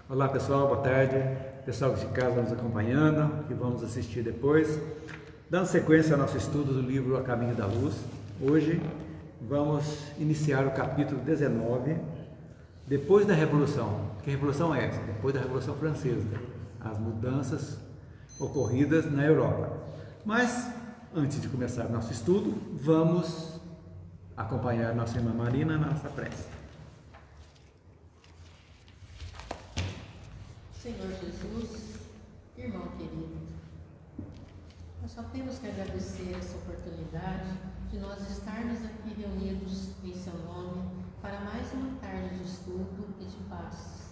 Olá pessoal, boa tarde. Pessoal de casa nos acompanhando, que vamos assistir depois. Dando sequência ao nosso estudo do livro A Caminho da Luz, hoje vamos iniciar o capítulo 19, depois da Revolução. Que revolução é essa? Depois da Revolução Francesa, as mudanças ocorridas na Europa. Mas, antes de começar nosso estudo, vamos acompanhar nossa irmã Marina na nossa prece. Senhor Jesus, irmão querido, nós só temos que agradecer essa oportunidade de nós estarmos aqui reunidos em seu nome para mais uma tarde de estudo e de paz.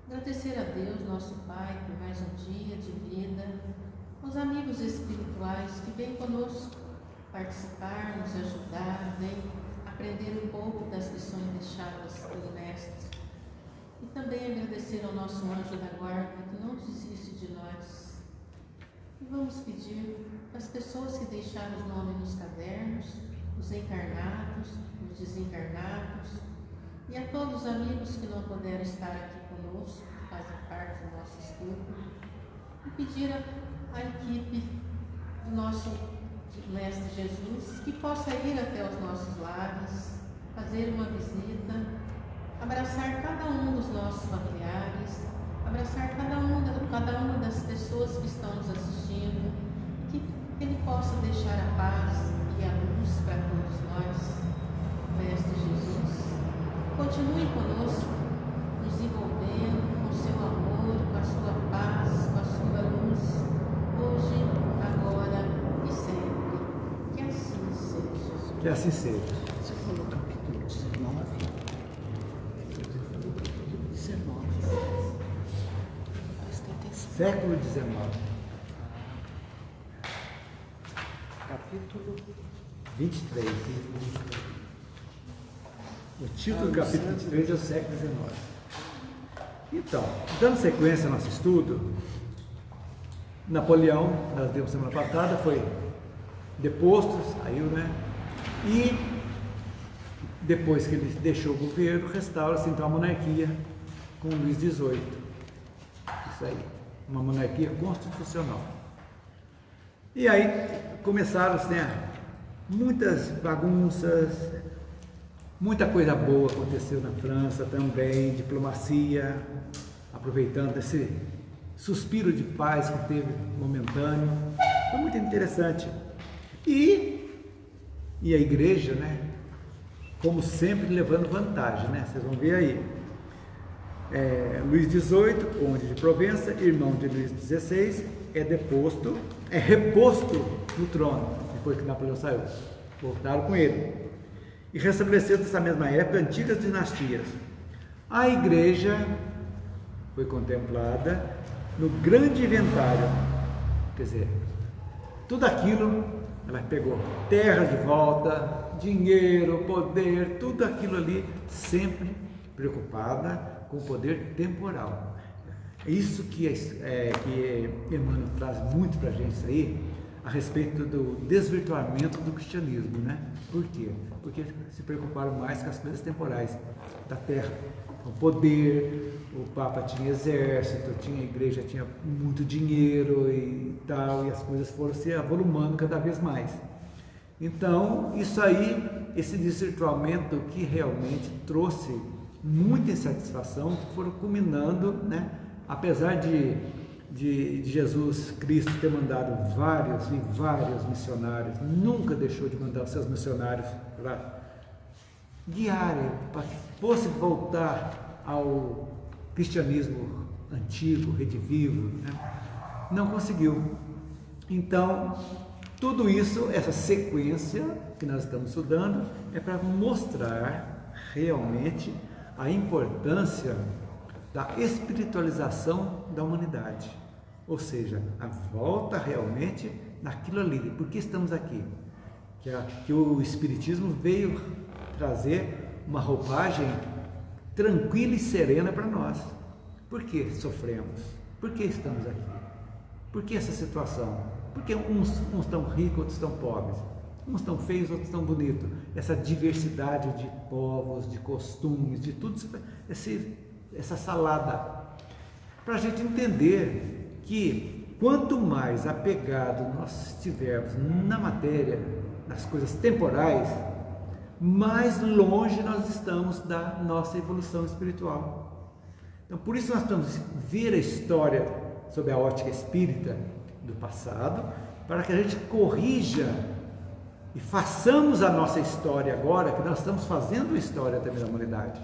Agradecer a Deus, nosso Pai, por mais um dia de vida, aos amigos espirituais que vêm conosco participar, nos ajudar, vêm aprender um pouco das lições deixadas pelo Mestre. E também agradecer ao nosso anjo da guarda que não desiste de nós. E vamos pedir às pessoas que deixaram os nomes nos cadernos, os encarnados, os desencarnados, e a todos os amigos que não puderam estar aqui conosco, que fazem parte do nosso estudo, e pedir à equipe do nosso Mestre Jesus que possa ir até os nossos lares, fazer uma visita, abraçar cada um dos nossos familiares, abraçar cada uma das pessoas que estão nos assistindo, que Ele possa deixar a paz e a luz para todos nós. Mestre Jesus, continue conosco, nos envolvendo com o seu amor, com a sua paz, com a sua luz, hoje, agora e sempre. Que assim seja, Jesus. Que assim seja. Você falou capítulo 19? 19. Presta atenção. Século XIX, Capítulo 23. O título do capítulo 23 é o século XIX. Então, dando sequência ao nosso estudo, Napoleão, nós vimos semana passada, foi deposto, saiu, né? E depois que ele deixou o governo, restaura-se então a monarquia com Luís XVIII. Isso aí, uma monarquia constitucional. E aí começaram-se, né, muitas bagunças, muita coisa boa aconteceu na França também, diplomacia, aproveitando esse suspiro de paz que teve momentâneo. Foi muito interessante. E a igreja, né, como sempre, levando vantagem, né? Vocês vão ver aí. Luís XVIII, conde de Provença, irmão de Luís XVI, é reposto no trono, depois que Napoleão saiu. Voltaram com ele. E restabeleceu nessa mesma época antigas dinastias. A igreja foi contemplada no grande inventário, quer dizer, tudo aquilo, ela pegou terra de volta, dinheiro, poder, tudo aquilo ali, sempre preocupada com o poder temporal. É isso que Emmanuel traz muito para a gente isso aí, a respeito do desvirtuamento do cristianismo, né? Por quê? Porque se preocuparam mais com as coisas temporais da terra. O poder, o Papa tinha exército, a igreja tinha muito dinheiro e tal, e as coisas foram se avolumando cada vez mais. Então, isso aí, esse desvirtuamento que realmente trouxe muita insatisfação, foram culminando, né? Apesar de Jesus Cristo ter mandado vários e vários missionários, nunca deixou de mandar os seus missionários para guiarem, para que fosse voltar ao cristianismo antigo, redivivo, né? Não conseguiu. Então, tudo isso, essa sequência que nós estamos estudando, é para mostrar realmente a importância da espiritualização da humanidade, ou seja, a volta realmente naquilo ali. Por que estamos aqui? Que o Espiritismo veio trazer uma roupagem tranquila e serena para nós. Por que sofremos? Por que estamos aqui? Por que essa situação? Por que uns estão ricos, outros estão pobres? Uns estão feios, outros estão bonitos. Essa diversidade de povos, de costumes, de tudo, essa salada. para a gente entender que quanto mais apegado nós estivermos na matéria, nas coisas temporais, mais longe nós estamos da nossa evolução espiritual. Então, por isso nós precisamos ver a história sob a ótica espírita do passado, para que a gente corrija e façamos a nossa história agora, que nós estamos fazendo a história também da humanidade.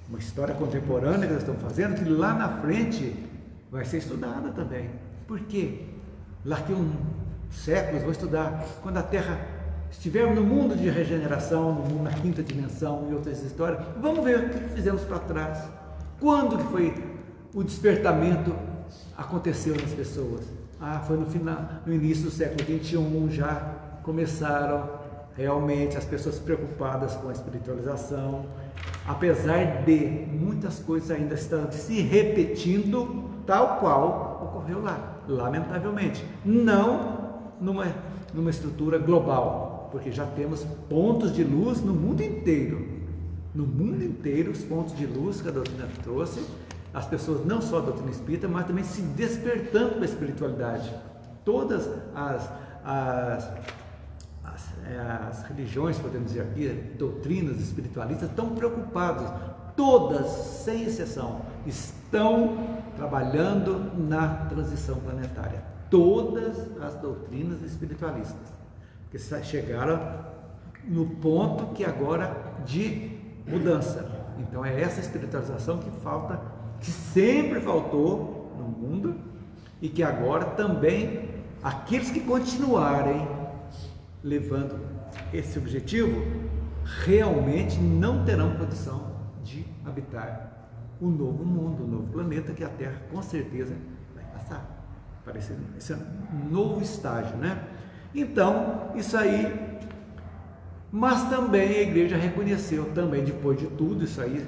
Uma história contemporânea que nós estamos fazendo, que lá na frente vai ser estudada também. Por quê? Daqui a séculos vou estudar, quando a Terra estiver no mundo de regeneração, no mundo na quinta dimensão e outras histórias, vamos ver o que fizemos para trás. Quando que foi o despertamento aconteceu nas pessoas? Foi no final, no início do século XXI, já começaram realmente as pessoas preocupadas com a espiritualização, apesar de muitas coisas ainda estão se repetindo tal qual ocorreu lá, lamentavelmente, não numa estrutura global, porque já temos pontos de luz no mundo inteiro, os pontos de luz que a doutrina trouxe, as pessoas não só a doutrina espírita, mas também se despertando para a espiritualidade. Todas as religiões, podemos dizer aqui, doutrinas espiritualistas, estão preocupadas, todas, sem exceção, estão trabalhando na transição planetária. Todas as doutrinas espiritualistas, porque chegaram no ponto que agora de mudança. Então é essa espiritualização que falta, que sempre faltou no mundo, e que agora também aqueles que continuarem levando esse objetivo realmente não terão condição de habitar o novo mundo, o novo planeta que a Terra com certeza vai passar para esse novo estágio, né? Então, isso aí, mas também a igreja reconheceu também, depois de tudo isso aí,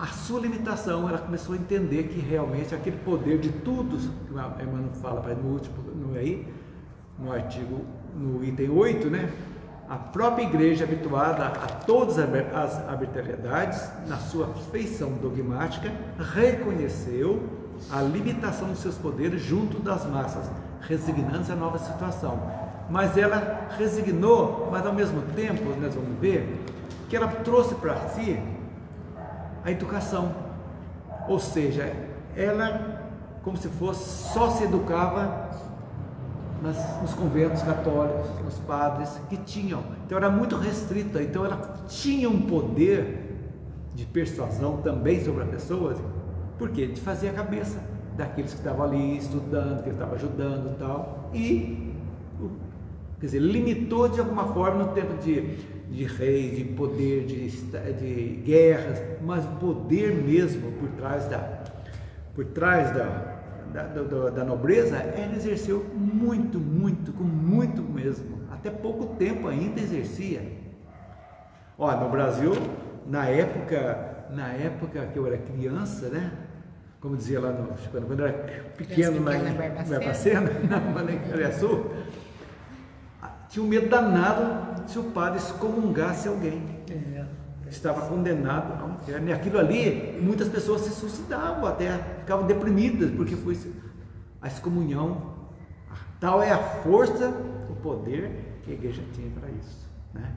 a sua limitação. Ela começou a entender que realmente aquele poder de tudo, que o Emmanuel fala no artigo, no item 8, né? A própria igreja, habituada a todas as arbitrariedades, na sua feição dogmática, reconheceu a limitação dos seus poderes junto das massas, resignando-se à nova situação. Mas ela resignou, mas ao mesmo tempo, nós vamos ver, que ela trouxe para si a educação, ou seja, ela, como se fosse, só se educava nos conventos católicos, nos padres que tinham, então era muito restrita, então ela tinha um poder de persuasão também sobre as pessoas, porque de fazer a cabeça daqueles que estavam ali estudando, que estavam ajudando e tal, e, quer dizer, limitou de alguma forma no tempo de reis, de poder, de guerras, mas o poder mesmo por trás da nobreza, ela exerceu com muito mesmo, até pouco tempo ainda exercia. No Brasil, na época que eu era criança, né? Como dizia lá quando eu era pequeno, lá em Barbacena, em Cariaçu, tinha um medo danado se o padre excomungasse alguém. Estava condenado ao inferno. E aquilo ali, muitas pessoas se suicidavam, até ficavam deprimidas, porque foi a excomunhão. Tal é a força, o poder que a igreja tinha para isso, né?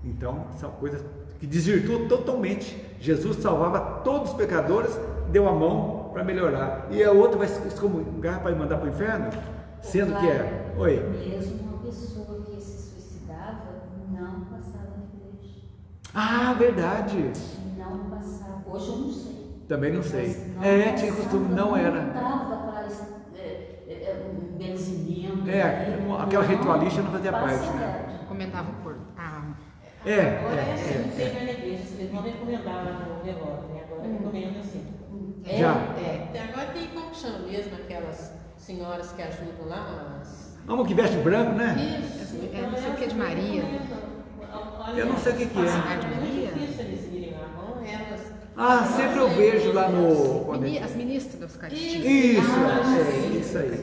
Então, são coisas que desvirtuam totalmente. Jesus salvava todos os pecadores, deu a mão para melhorar. E a outra vai se excomungar para mandar para o inferno? Sendo que é... Oi? Mesmo uma pessoa que se suicidava não passava na igreja. Verdade. Não passava. Hoje eu não sei. Também não sei. Tinha costume, não era. Não entrava para um benzimento. Aquela ritualista não fazia parte, né? Comentava por... Agora é assim, não tem na igreja, eles não recomendavam no relógio, né? Agora recomendam assim. Agora tem como chama mesmo aquelas senhoras que ajudam lá. Uma que veste branco, né? Isso, não sei o que de Maria. Eu não sei o que é. É muito difícil eles irem lá, vão elas. Sempre eu vejo lá no... As ministras da Eucaristia. Isso aí.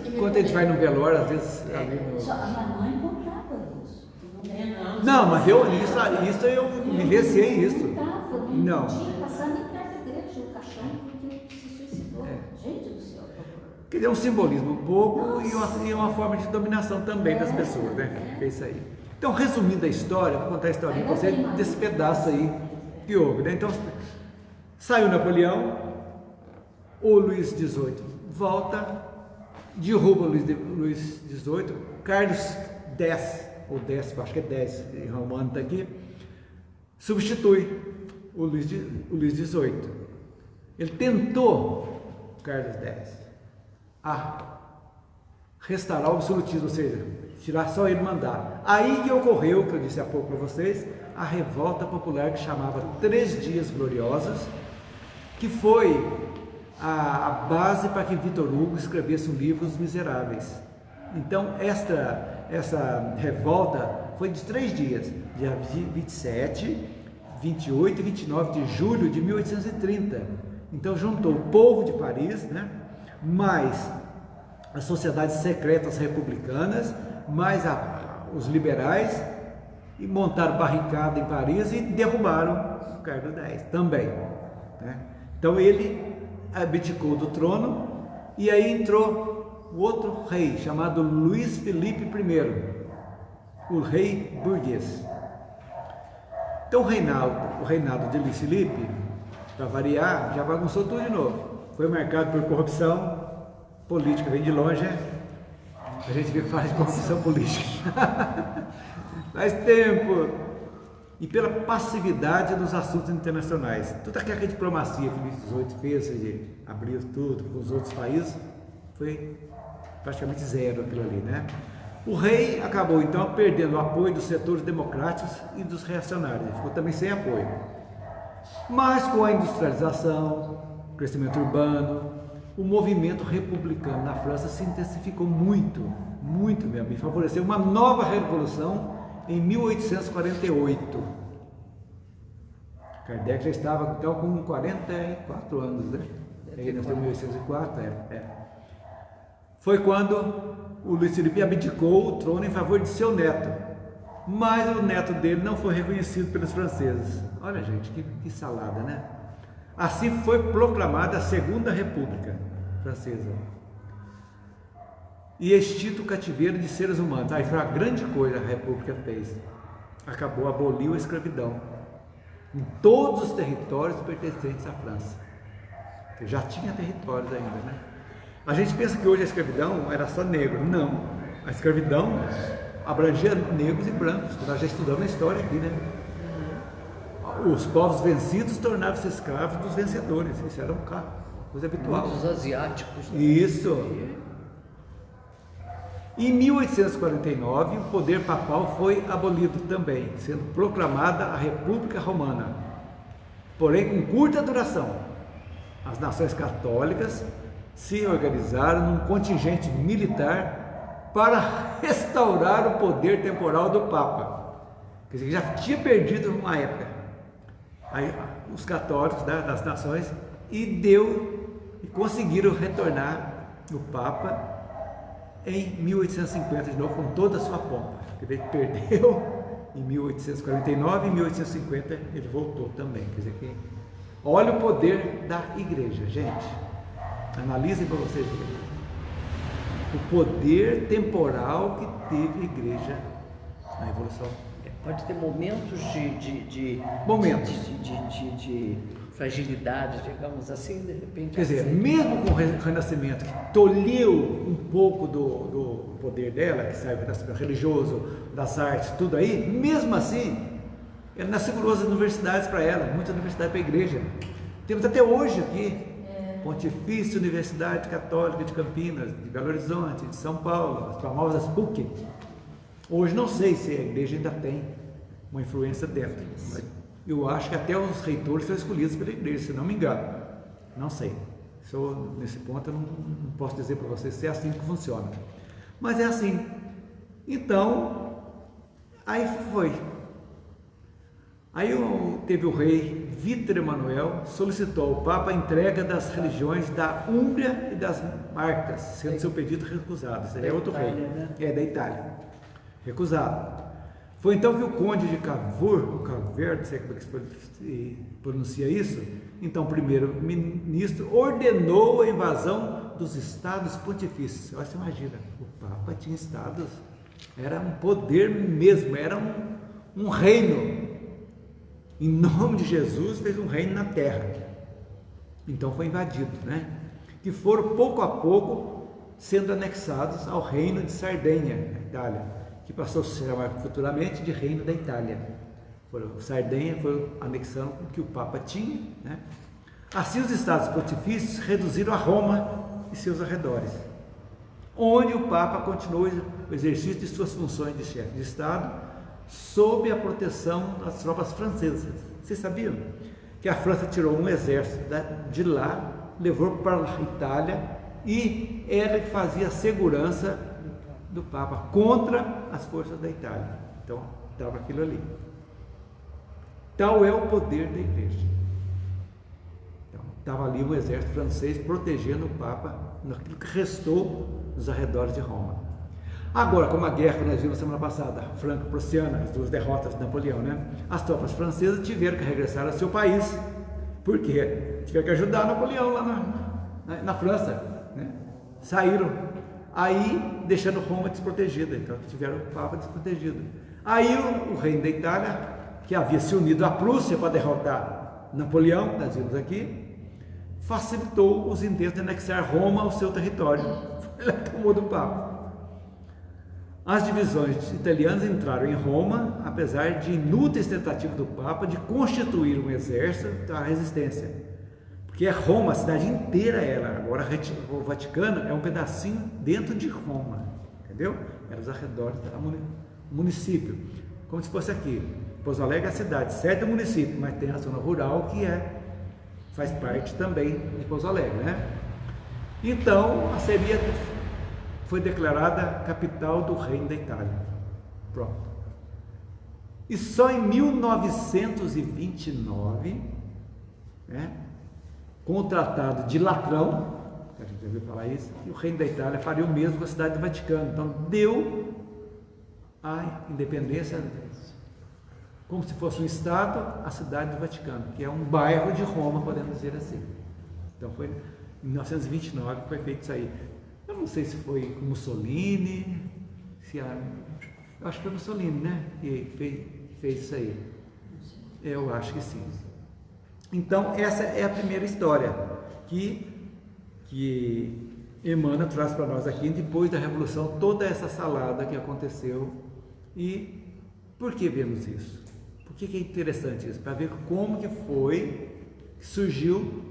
Enquanto a gente vai no velório, às vezes... Só a mamãe comprava isso. Não, mas isso eu vivenciei isso. Não Não. tinha passando em perto da igreja, o caixão. paixão porque se suicidou. Gente do céu, que horror. Quer dizer, é um simbolismo bobo e uma forma de dominação também das pessoas, né? É isso aí. Então, resumindo a história, vou contar a historinha para você desse pedaço aí que houve, né? Então, saiu Napoleão, o Luís XVIII volta, derruba o Luís XVIII, Carlos X, ou X, acho que é 10, em romano está aqui, substitui o Luís XVIII. Ele tentou, Carlos X, a restaurar o absolutismo, ou seja, tirar só ele mandar. Aí que ocorreu, que eu disse há pouco para vocês, a revolta popular que chamava 3 Dias Gloriosos, que foi a base para que Victor Hugo escrevesse o livro Os Miseráveis. Então, essa revolta foi de 3 dias, dia 27, 28 e 29 de julho de 1830. Então, juntou o povo de Paris, né, mais as sociedades secretas republicanas, mais os liberais, e montaram barricada em Paris e derrubaram o Carlos X também, né? Então ele abdicou do trono e aí entrou o outro rei chamado Luís Felipe I, o rei burguês. Então o reinado de Luís Felipe, para variar, já bagunçou tudo de novo. Foi marcado por corrupção política, vem de longe, a gente vê que fala de corrupção política. Faz tempo. E pela passividade nos assuntos internacionais. Toda aquela diplomacia que Luís XVIII fez, de abrir tudo com os outros países, foi praticamente zero aquilo ali, né? O rei acabou então perdendo o apoio dos setores democráticos e dos reacionários. Ele ficou também sem apoio. Mas com a industrialização, crescimento urbano, o movimento republicano na França se intensificou muito mesmo, e favoreceu uma nova revolução em 1848. Kardec já estava então com 44 anos, né? Aí nós temos 1804, Foi quando o Luís Felipe abdicou o trono em favor de seu neto, mas o neto dele não foi reconhecido pelos franceses. Olha, gente, que salada, né? Assim foi proclamada a Segunda República Francesa e extinto o cativeiro de seres humanos. Aí foi a grande coisa que a República fez. Aboliu a escravidão em todos os territórios pertencentes à França, que já tinha territórios ainda, né? A gente pensa que hoje a escravidão era só negro. Não, a escravidão abrangia negros e brancos, que nós já estudamos a história aqui, né? Os povos vencidos tornavam-se escravos dos vencedores. Isso era uma coisa habitual. Muitos asiáticos. Né? Isso. Em 1849, o poder papal foi abolido também, sendo proclamada a República Romana, porém com curta duração. As nações católicas se organizaram num contingente militar para restaurar o poder temporal do Papa, quer dizer, já tinha perdido numa época. Aí, os católicos das nações e conseguiram retornar o Papa em 1850 de novo, com toda a sua pompa. Ele perdeu em 1849 e em 1850 ele voltou também. Quer dizer que olha o poder da igreja, gente. Analisem para vocês verem o poder temporal que teve a igreja na Revolução. Pode ter momentos de fragilidade, digamos assim, de repente. Quer dizer, mesmo com o Renascimento, que tolheu um pouco do poder dela, que saiu do Renascimento religioso, das artes, tudo aí, mesmo assim, ela segurou as universidades para ela, muitas universidades para a igreja. Temos até hoje aqui, Pontifícia Universidade Católica de Campinas, de Belo Horizonte, de São Paulo, as famosas PUC. Hoje não sei se a igreja ainda tem uma influência dentro, mas eu acho que até os reitores são escolhidos pela igreja, se não me engano. Não sei. Nesse ponto eu não posso dizer para vocês se é assim que funciona. Mas é assim. Então, aí foi. Aí teve o rei Vítor Emanuel, solicitou ao Papa a entrega das religiões da Úmbria e das Marcas, sendo seu pedido recusado. Esse é outro rei. Né? É da Itália. Recusado. Foi então que o conde de Cavour, o Cavour, não sei como é que se pronuncia isso, então primeiro-ministro, ordenou a invasão dos estados pontifícios. Olha, você imagina, o Papa tinha estados, era um poder mesmo, era um reino. Em nome de Jesus, fez um reino na terra. Então foi invadido, né? Que foram pouco a pouco sendo anexados ao reino de Sardenha, na Itália, que passou a se chamar futuramente de Reino da Itália. Sardenha foi anexando o que o Papa tinha, né? Assim os estados pontifícios reduziram a Roma e seus arredores, onde o Papa continuou o exercício de suas funções de chefe de Estado, sob a proteção das tropas francesas. Vocês sabiam que a França tirou um exército de lá, levou para a Itália, e era que fazia a segurança do Papa contra as forças da Itália. Então, estava aquilo ali. Tal é o poder da igreja. Então, estava ali o exército francês protegendo o Papa naquilo que restou dos arredores de Roma. Agora, como a guerra que nós vimos semana passada, franco-prussiana, as duas derrotas de Napoleão, né? As tropas francesas tiveram que regressar ao seu país, porque tiveram que ajudar Napoleão lá na França, né? Saíram, aí deixando Roma desprotegida, então tiveram o Papa desprotegido. Aí o reino da Itália, que havia se unido à Prússia para derrotar Napoleão, nós vimos aqui, facilitou os intentos de anexar Roma ao seu território. Ele tomou do Papa. As divisões italianas entraram em Roma, apesar de inúteis tentativas do Papa de constituir um exército à resistência. Porque é Roma, a cidade inteira era. Agora o Vaticano é um pedacinho dentro de Roma, entendeu? Era os arredores do município. Como se fosse aqui. Pouso Alegre é a cidade, certo município, mas tem a zona rural que faz parte também de Pouso Alegre, né? Então, a Seria foi declarada capital do Reino da Itália. Pronto. E só em 1929, né, com o Tratado de Latrão, que a gente já ouviu falar isso, que o Reino da Itália faria o mesmo com a cidade do Vaticano. Então, deu a independência, como se fosse um estado, a cidade do Vaticano, que é um bairro de Roma, podemos dizer assim. Então, foi em 1929 que foi feito isso aí. Eu não sei se foi Mussolini, eu acho que foi Mussolini, né, que fez isso aí. Eu acho que sim. Então, essa é a primeira história que Emmanuel traz para nós aqui, depois da Revolução, toda essa salada que aconteceu. E por que vemos isso? Por que é interessante isso? Para ver como que foi que surgiu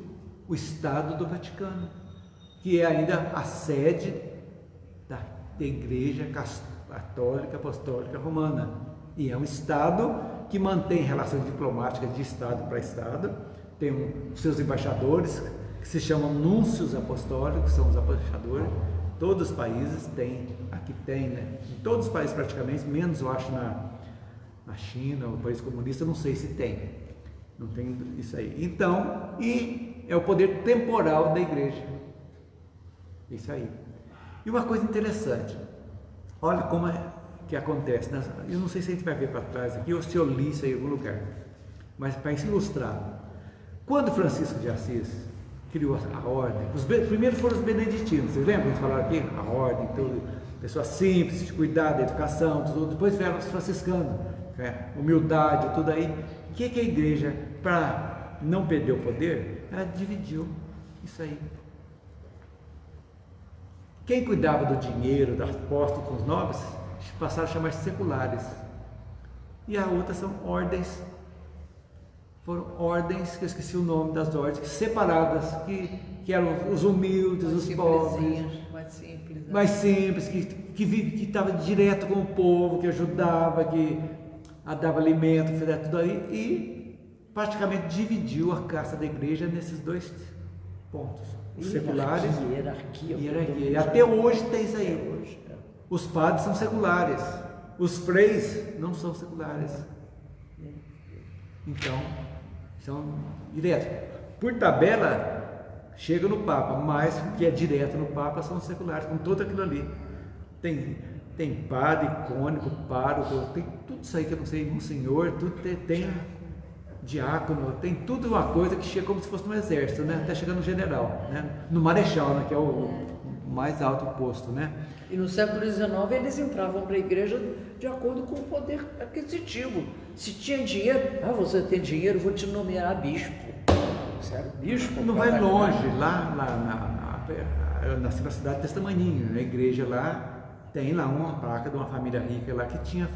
o Estado do Vaticano, que é ainda a sede da Igreja Católica Apostólica Romana, e é um Estado que mantém relações diplomáticas de Estado para Estado, tem os seus embaixadores, que se chamam núncios apostólicos, são os embaixadores, todos os países têm, aqui tem, né? Em todos os países praticamente, menos eu acho na China, o país comunista, não sei se tem, não tem isso aí. Então, e é o poder temporal da igreja. Isso aí. E uma coisa interessante, olha como é que acontece, né? Eu não sei se a gente vai ver para trás aqui ou se eu li isso aí em algum lugar, mas para ilustrar, quando Francisco de Assis criou a ordem, primeiro foram os beneditinos, vocês lembram que eles falaram aqui? A ordem, tudo, pessoas simples, de cuidar da educação, tudo. Depois vieram os franciscanos, humildade, tudo aí. O que a igreja, para não perder o poder, ela dividiu isso aí. Quem cuidava do dinheiro, das postas com os nobres, passaram a chamar-se seculares. E a outra são ordens, foram ordens, que eu esqueci o nome das ordens, separadas, que eram os humildes, os pobres, mais simples, que estava direto com o povo, que ajudava, que dava alimento, fazia tudo aí, e praticamente dividiu a caça da igreja nesses dois pontos. Os seculares e hierarquia. E até hoje tem isso aí. Os padres são seculares, os freis não são seculares. Então, são diretos. Por tabela, chega no Papa, mas o que é direto no Papa são os seculares, com tudo aquilo ali. tem padre, cônico, pároco, tem tudo isso aí que eu não sei, monsenhor, tudo tem diácono, tem tudo uma coisa que chega como se fosse no exército, né? Até chegando no general, né? No marechal, né? Que é o mais alto posto, né? E no século XIX eles entravam para a igreja de acordo com o poder aquisitivo. Se tinha dinheiro, você tem dinheiro, vou te nomear bispo. Você era bispo? Não vai longe, lá nasci na cidade de Testamaninho, na igreja lá, tem lá uma placa de uma família rica lá que tinha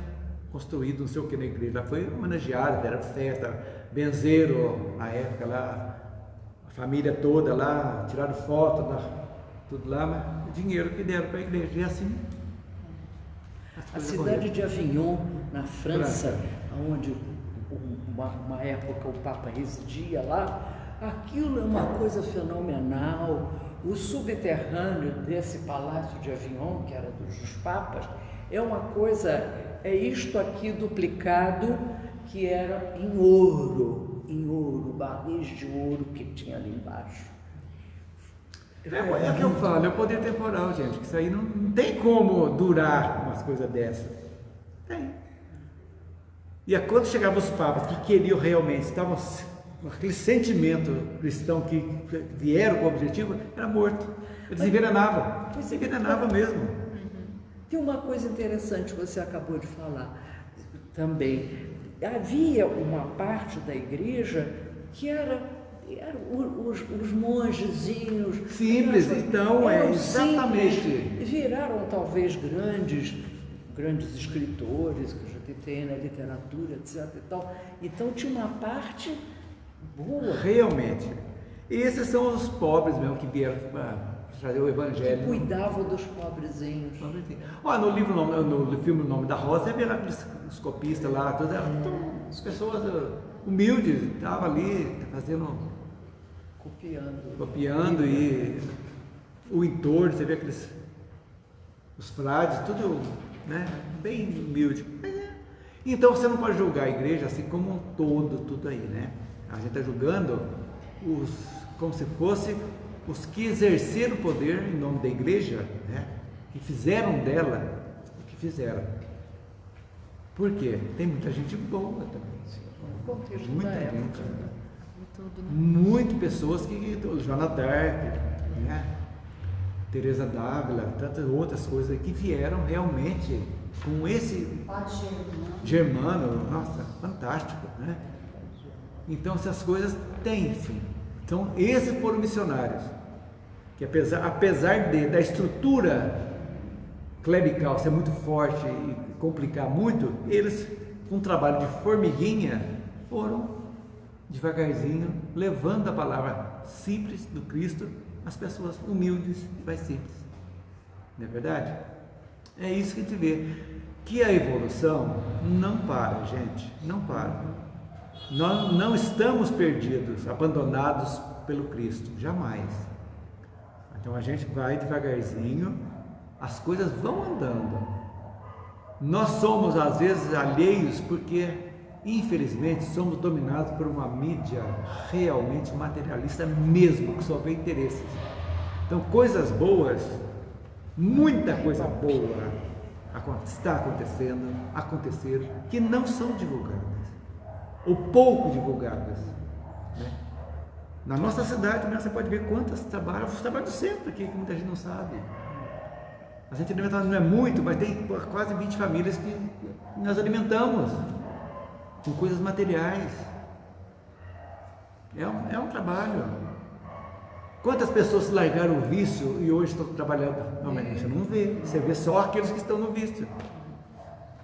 construído não sei o que na igreja, lá foi homenageada, era festa, benzeiro na época lá, a família toda lá, tiraram foto, tudo lá, mas o dinheiro que deram para a igreja, e assim. A cidade de Avignon, na França, onde uma época o Papa residia lá, aquilo é uma coisa fenomenal. O subterrâneo desse palácio de Avignon, que era dos papas, é uma coisa, é isto aqui duplicado, que era em ouro, barris de ouro que tinha ali embaixo. É o que eu falo, é o poder temporal, gente, que isso aí não tem como durar umas coisas dessas. Tem. E quando chegavam os papas que queriam realmente, estavam com aquele sentimento cristão que vieram com o objetivo, era morto. Eles envenenavam. Mesmo. Tem uma coisa interessante que você acabou de falar também. Havia uma parte da igreja que eram os mongezinhos. Simples, então, exatamente. Simples, viraram talvez grandes escritores, que já tem na literatura, etc. E tal. Então tinha uma parte boa. Realmente. Esses são os pobres mesmo que vieram trazer o evangelho. Que cuidavam dos pobrezinhos. Olha, no filme O Nome da Rosa, você vê lá os copistas lá, todas as pessoas humildes, estavam ali fazendo. Copiando e o entorno, você vê os frades, tudo, né, bem humilde. Então você não pode julgar a igreja assim como um todo, tudo aí, né? A gente está julgando como se fosse os que exerceram o poder em nome da igreja, né? Que fizeram dela o que fizeram. Por quê? Tem muita gente boa também. Muita gente. Muitas pessoas Joana d'Arc, né? Teresa d'Ávila, tantas outras coisas que vieram realmente com esse Germano, nossa, fantástico, né? Então essas coisas têm fim. Então esses foram missionários que apesar da estrutura clerical ser muito forte e complicar muito, eles com um trabalho de formiguinha foram devagarzinho levando a palavra simples do Cristo às pessoas humildes e mais simples. Não é verdade? É isso que a gente vê, que a evolução não para, gente, não para. Nós não estamos perdidos, abandonados pelo Cristo, jamais. Então a gente vai devagarzinho, as coisas vão andando. Nós somos às vezes alheios porque infelizmente somos dominados por uma mídia realmente materialista mesmo, que só vê interesses. Então coisas boas, muita coisa boa está aconteceram, que não são divulgadas, ou pouco divulgadas, né? Na nossa cidade, você pode ver quantas trabalhos do centro aqui, que muita gente não sabe. A gente não é muito, mas tem quase 20 famílias que nós alimentamos com coisas materiais. É um trabalho. Quantas pessoas se largaram o vício e hoje estão trabalhando? Não, mas você não vê. Você vê só aqueles que estão no vício,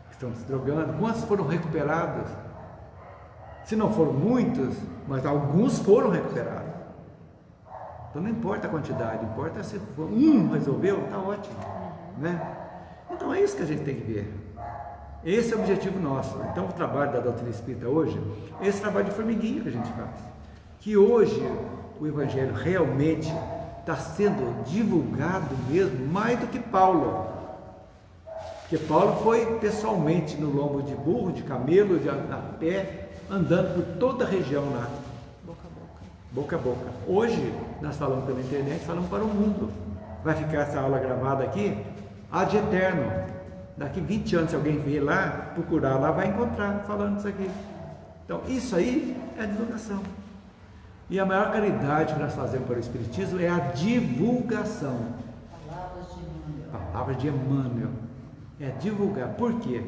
que estão se drogando. Quantos foram recuperados? Se não foram muitos, mas alguns foram recuperados. Então não importa a quantidade, importa se resolveu, está ótimo, né? Então é isso que a gente tem que ver. Esse é o objetivo nosso. Então o trabalho da doutrina espírita hoje é esse trabalho de formiguinha que a gente faz. Que hoje o Evangelho realmente está sendo divulgado mesmo, mais do que Paulo. Porque Paulo foi pessoalmente no lombo de burro, de camelo, a pé, andando por toda a região lá. Boca a boca. Hoje nós falamos pela internet, falamos para o mundo. Vai ficar essa aula gravada aqui ad eterno. Daqui 20 anos, se alguém vir lá, procurar lá, vai encontrar falando isso aqui. Então, isso aí é a divulgação. E a maior caridade que nós fazemos para o Espiritismo é a divulgação. Palavras de Emmanuel. É divulgar. Por quê?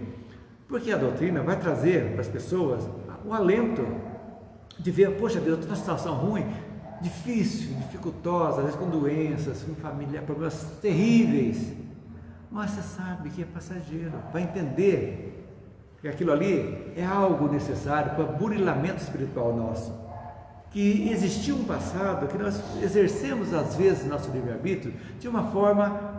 Porque a doutrina vai trazer para as pessoas o alento de ver, poxa Deus, eu estou numa situação ruim, difícil, dificultosa, às vezes com doenças, com família, problemas terríveis. Mas você sabe que é passageiro. Vai entender que aquilo ali é algo necessário para o burilamento espiritual nosso. Que existiu um passado que nós exercemos às vezes nosso livre-arbítrio de uma forma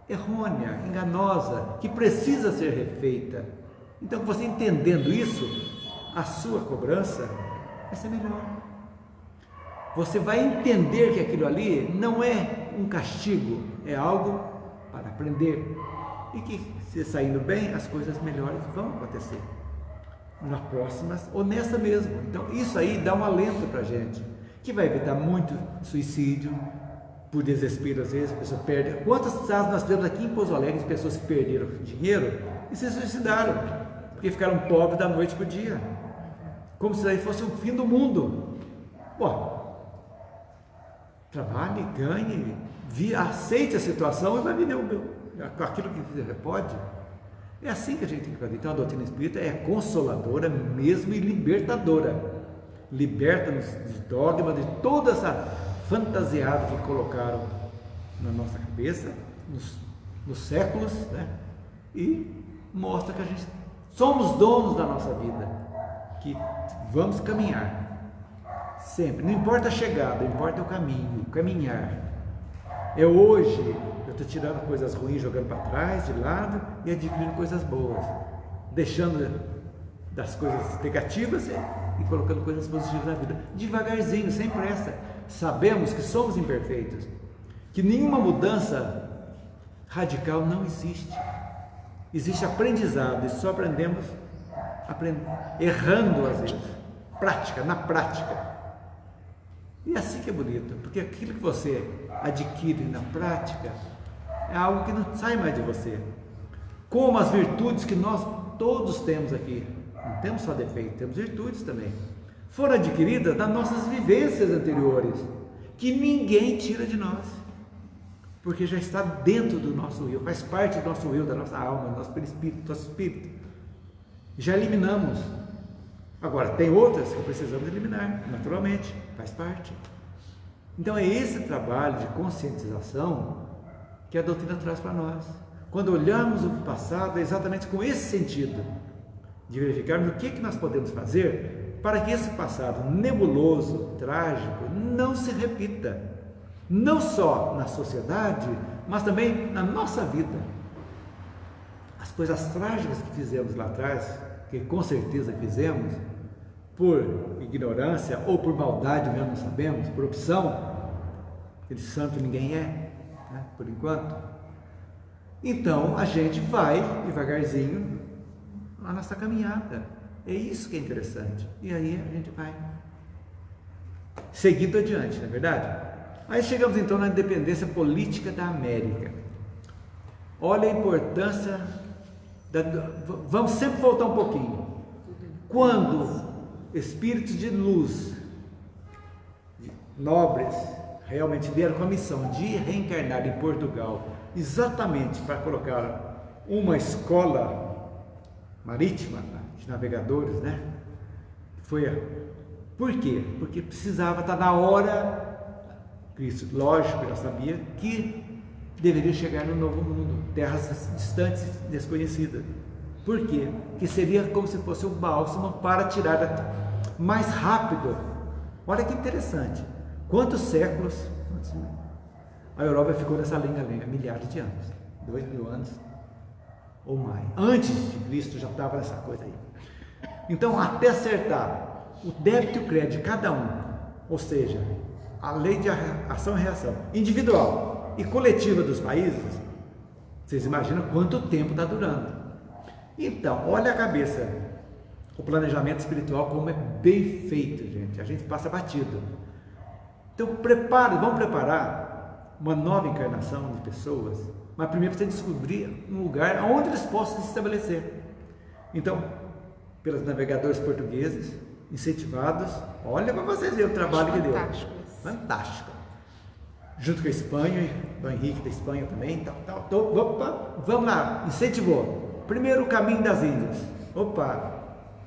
errônea, enganosa, que precisa ser refeita. Então, você entendendo isso, a sua cobrança vai ser melhor. Você vai entender que aquilo ali não é um castigo, é algo para aprender. E que, se saindo bem, as coisas melhores vão acontecer. Na próxima, ou nessa mesmo. Então, isso aí dá um alento para a gente, que vai evitar muito suicídio, por desespero, às vezes, a pessoa perde. Quantos casos nós temos aqui em Pouso Alegre de pessoas que perderam dinheiro e se suicidaram, porque ficaram pobres da noite para o dia, como se daí fosse o fim do mundo. Pô, trabalhe, ganhe, aceite a situação e vai viver aquilo que pode. É assim que a gente tem que fazer. Então a doutrina espírita é consoladora mesmo e libertadora. Liberta-nos de dogma, de toda essa fantasiada que colocaram na nossa cabeça nos séculos, né? E mostra que a gente somos donos da nossa vida, que vamos caminhar sempre, não importa a chegada, importa o caminho, caminhar. É hoje eu estou tirando coisas ruins, jogando para trás, de lado, e adquirindo coisas boas, deixando das coisas negativas e colocando coisas positivas na vida, devagarzinho, sem pressa. Sabemos que somos imperfeitos, que nenhuma mudança radical não existe. Existe aprendizado e só aprendemos errando às vezes, na prática. E é assim que é bonito, porque aquilo que você adquire na prática é algo que não sai mais de você. Como as virtudes que nós todos temos aqui, não temos só defeito, temos virtudes também, foram adquiridas das nossas vivências anteriores, que ninguém tira de nós, porque já está dentro do nosso eu, faz parte do nosso eu, da nossa alma, do nosso perispírito, do nosso espírito. Já eliminamos. Agora, tem outras que precisamos eliminar, naturalmente, faz parte. Então é esse trabalho de conscientização que a doutrina traz para nós. Quando olhamos o passado, é exatamente com esse sentido, de verificarmos o que nós podemos fazer para que esse passado nebuloso, trágico, não se repita, não só na sociedade, mas também na nossa vida. As coisas trágicas que fizemos lá atrás, que com certeza fizemos, por ignorância ou por maldade mesmo, não sabemos, por opção, aquele santo ninguém é, né, por enquanto. Então a gente vai devagarzinho a nossa caminhada. É isso que é interessante. E aí a gente vai seguindo adiante, não é verdade? Aí chegamos então na independência política da América. Olha a importância vamos sempre voltar um pouquinho. Quando espíritos de luz, nobres, realmente vieram com a missão de reencarnar em Portugal, exatamente para colocar uma escola marítima de navegadores, né? Por quê? Porque precisava estar na hora, Cristo, lógico, já sabia que deveria chegar no novo mundo, terras distantes, desconhecidas. Por quê? Que seria como se fosse um bálsamo para tirar mais rápido. Olha que interessante. Quantos séculos a Europa ficou nessa lenga-lenga? Milhares de anos, 2000 anos ou mais. Antes de Cristo já estava nessa coisa aí. Então, até acertar o débito e o crédito de cada um, ou seja, a lei de ação e reação individual e coletiva dos países, vocês imaginam quanto tempo está durando. Então, olha a cabeça, o planejamento espiritual como é bem feito, gente. A gente passa batido. Então, vamos preparar uma nova encarnação de pessoas, mas primeiro precisa descobrir um lugar onde eles possam se estabelecer. Então, pelos navegadores portugueses, incentivados, olha para vocês verem o trabalho que deu. Fantástico. Junto com a Espanha, Dom Henrique da Espanha também, opa, vamos lá, incentivou. Primeiro o caminho das Índias. Opa,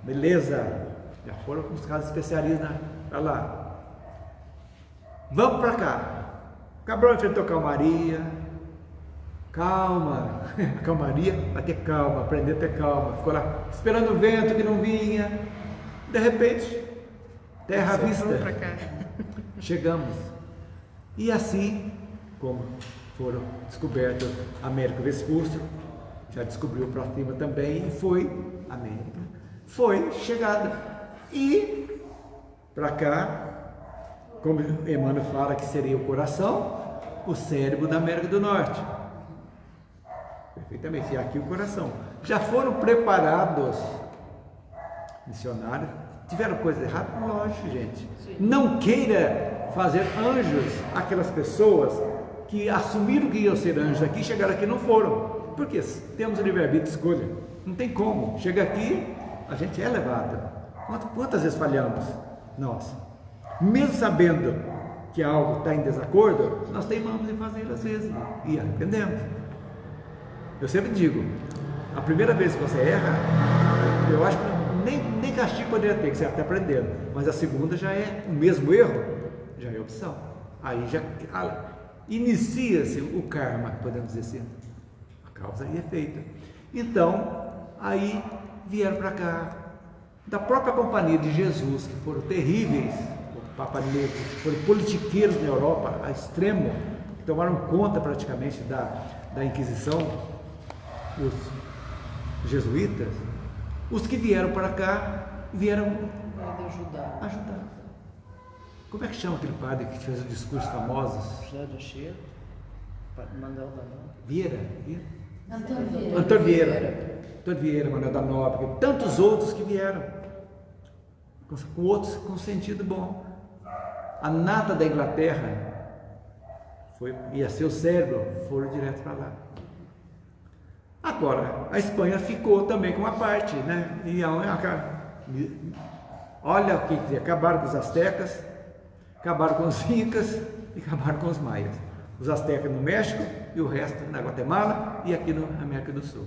beleza, já foram buscar os especialistas para lá. Vamos para cá. Cabral enfrentou calmaria. Calma, calmaria, vai ter calma, aprender a ter calma. Ficou lá esperando o vento que não vinha. De repente, terra à vista. Chegamos. E assim, como foram descobertos Américo Vespuccio, já descobriu para cima também, e foi América. Foi chegada. E para cá, como Emmanuel fala que seria o coração, o cérebro da América do Norte. Perfeitamente, e aqui o coração. Já foram preparados missionários. Tiveram coisa errada? Lógico, gente. Sim. Não queira fazer anjos aquelas pessoas que assumiram que iam ser anjos aqui, chegaram aqui e não foram. Porque temos o livre-arbítrio de escolha. Não tem como. Chega aqui, a gente é levado. Quantas vezes falhamos? Nós. Mesmo sabendo que algo está em desacordo, nós teimamos em fazer às vezes e arrependemos. Eu sempre digo, a primeira vez que você erra, eu acho que nem castigo poderia ter, que você está aprendendo, mas a segunda já é o mesmo erro, já é opção. Aí já inicia-se o karma, podemos dizer assim, a causa e efeito. Então, aí vieram para cá, da própria companhia de Jesus, que foram terríveis, o Papa Negro, foram politiqueiros na Europa, a extremo, que tomaram conta praticamente da Inquisição, os jesuítas. Os que vieram para cá, vieram ajudar. Como é que chama aquele padre que fez os discursos famosos? José de Cheiro, Manuel da Nóbrega. Vieira? Antônio Vieira, Manuel da Nóbrega, tantos outros que vieram, com outros com sentido bom. A nata da Inglaterra ia ser o cérebro, foram direto para lá. Agora, a Espanha ficou também com uma parte, né? E olha o que acabaram com os astecas, acabaram com os incas e acabaram com os maias. Os astecas no México e o resto na Guatemala e aqui na América do Sul.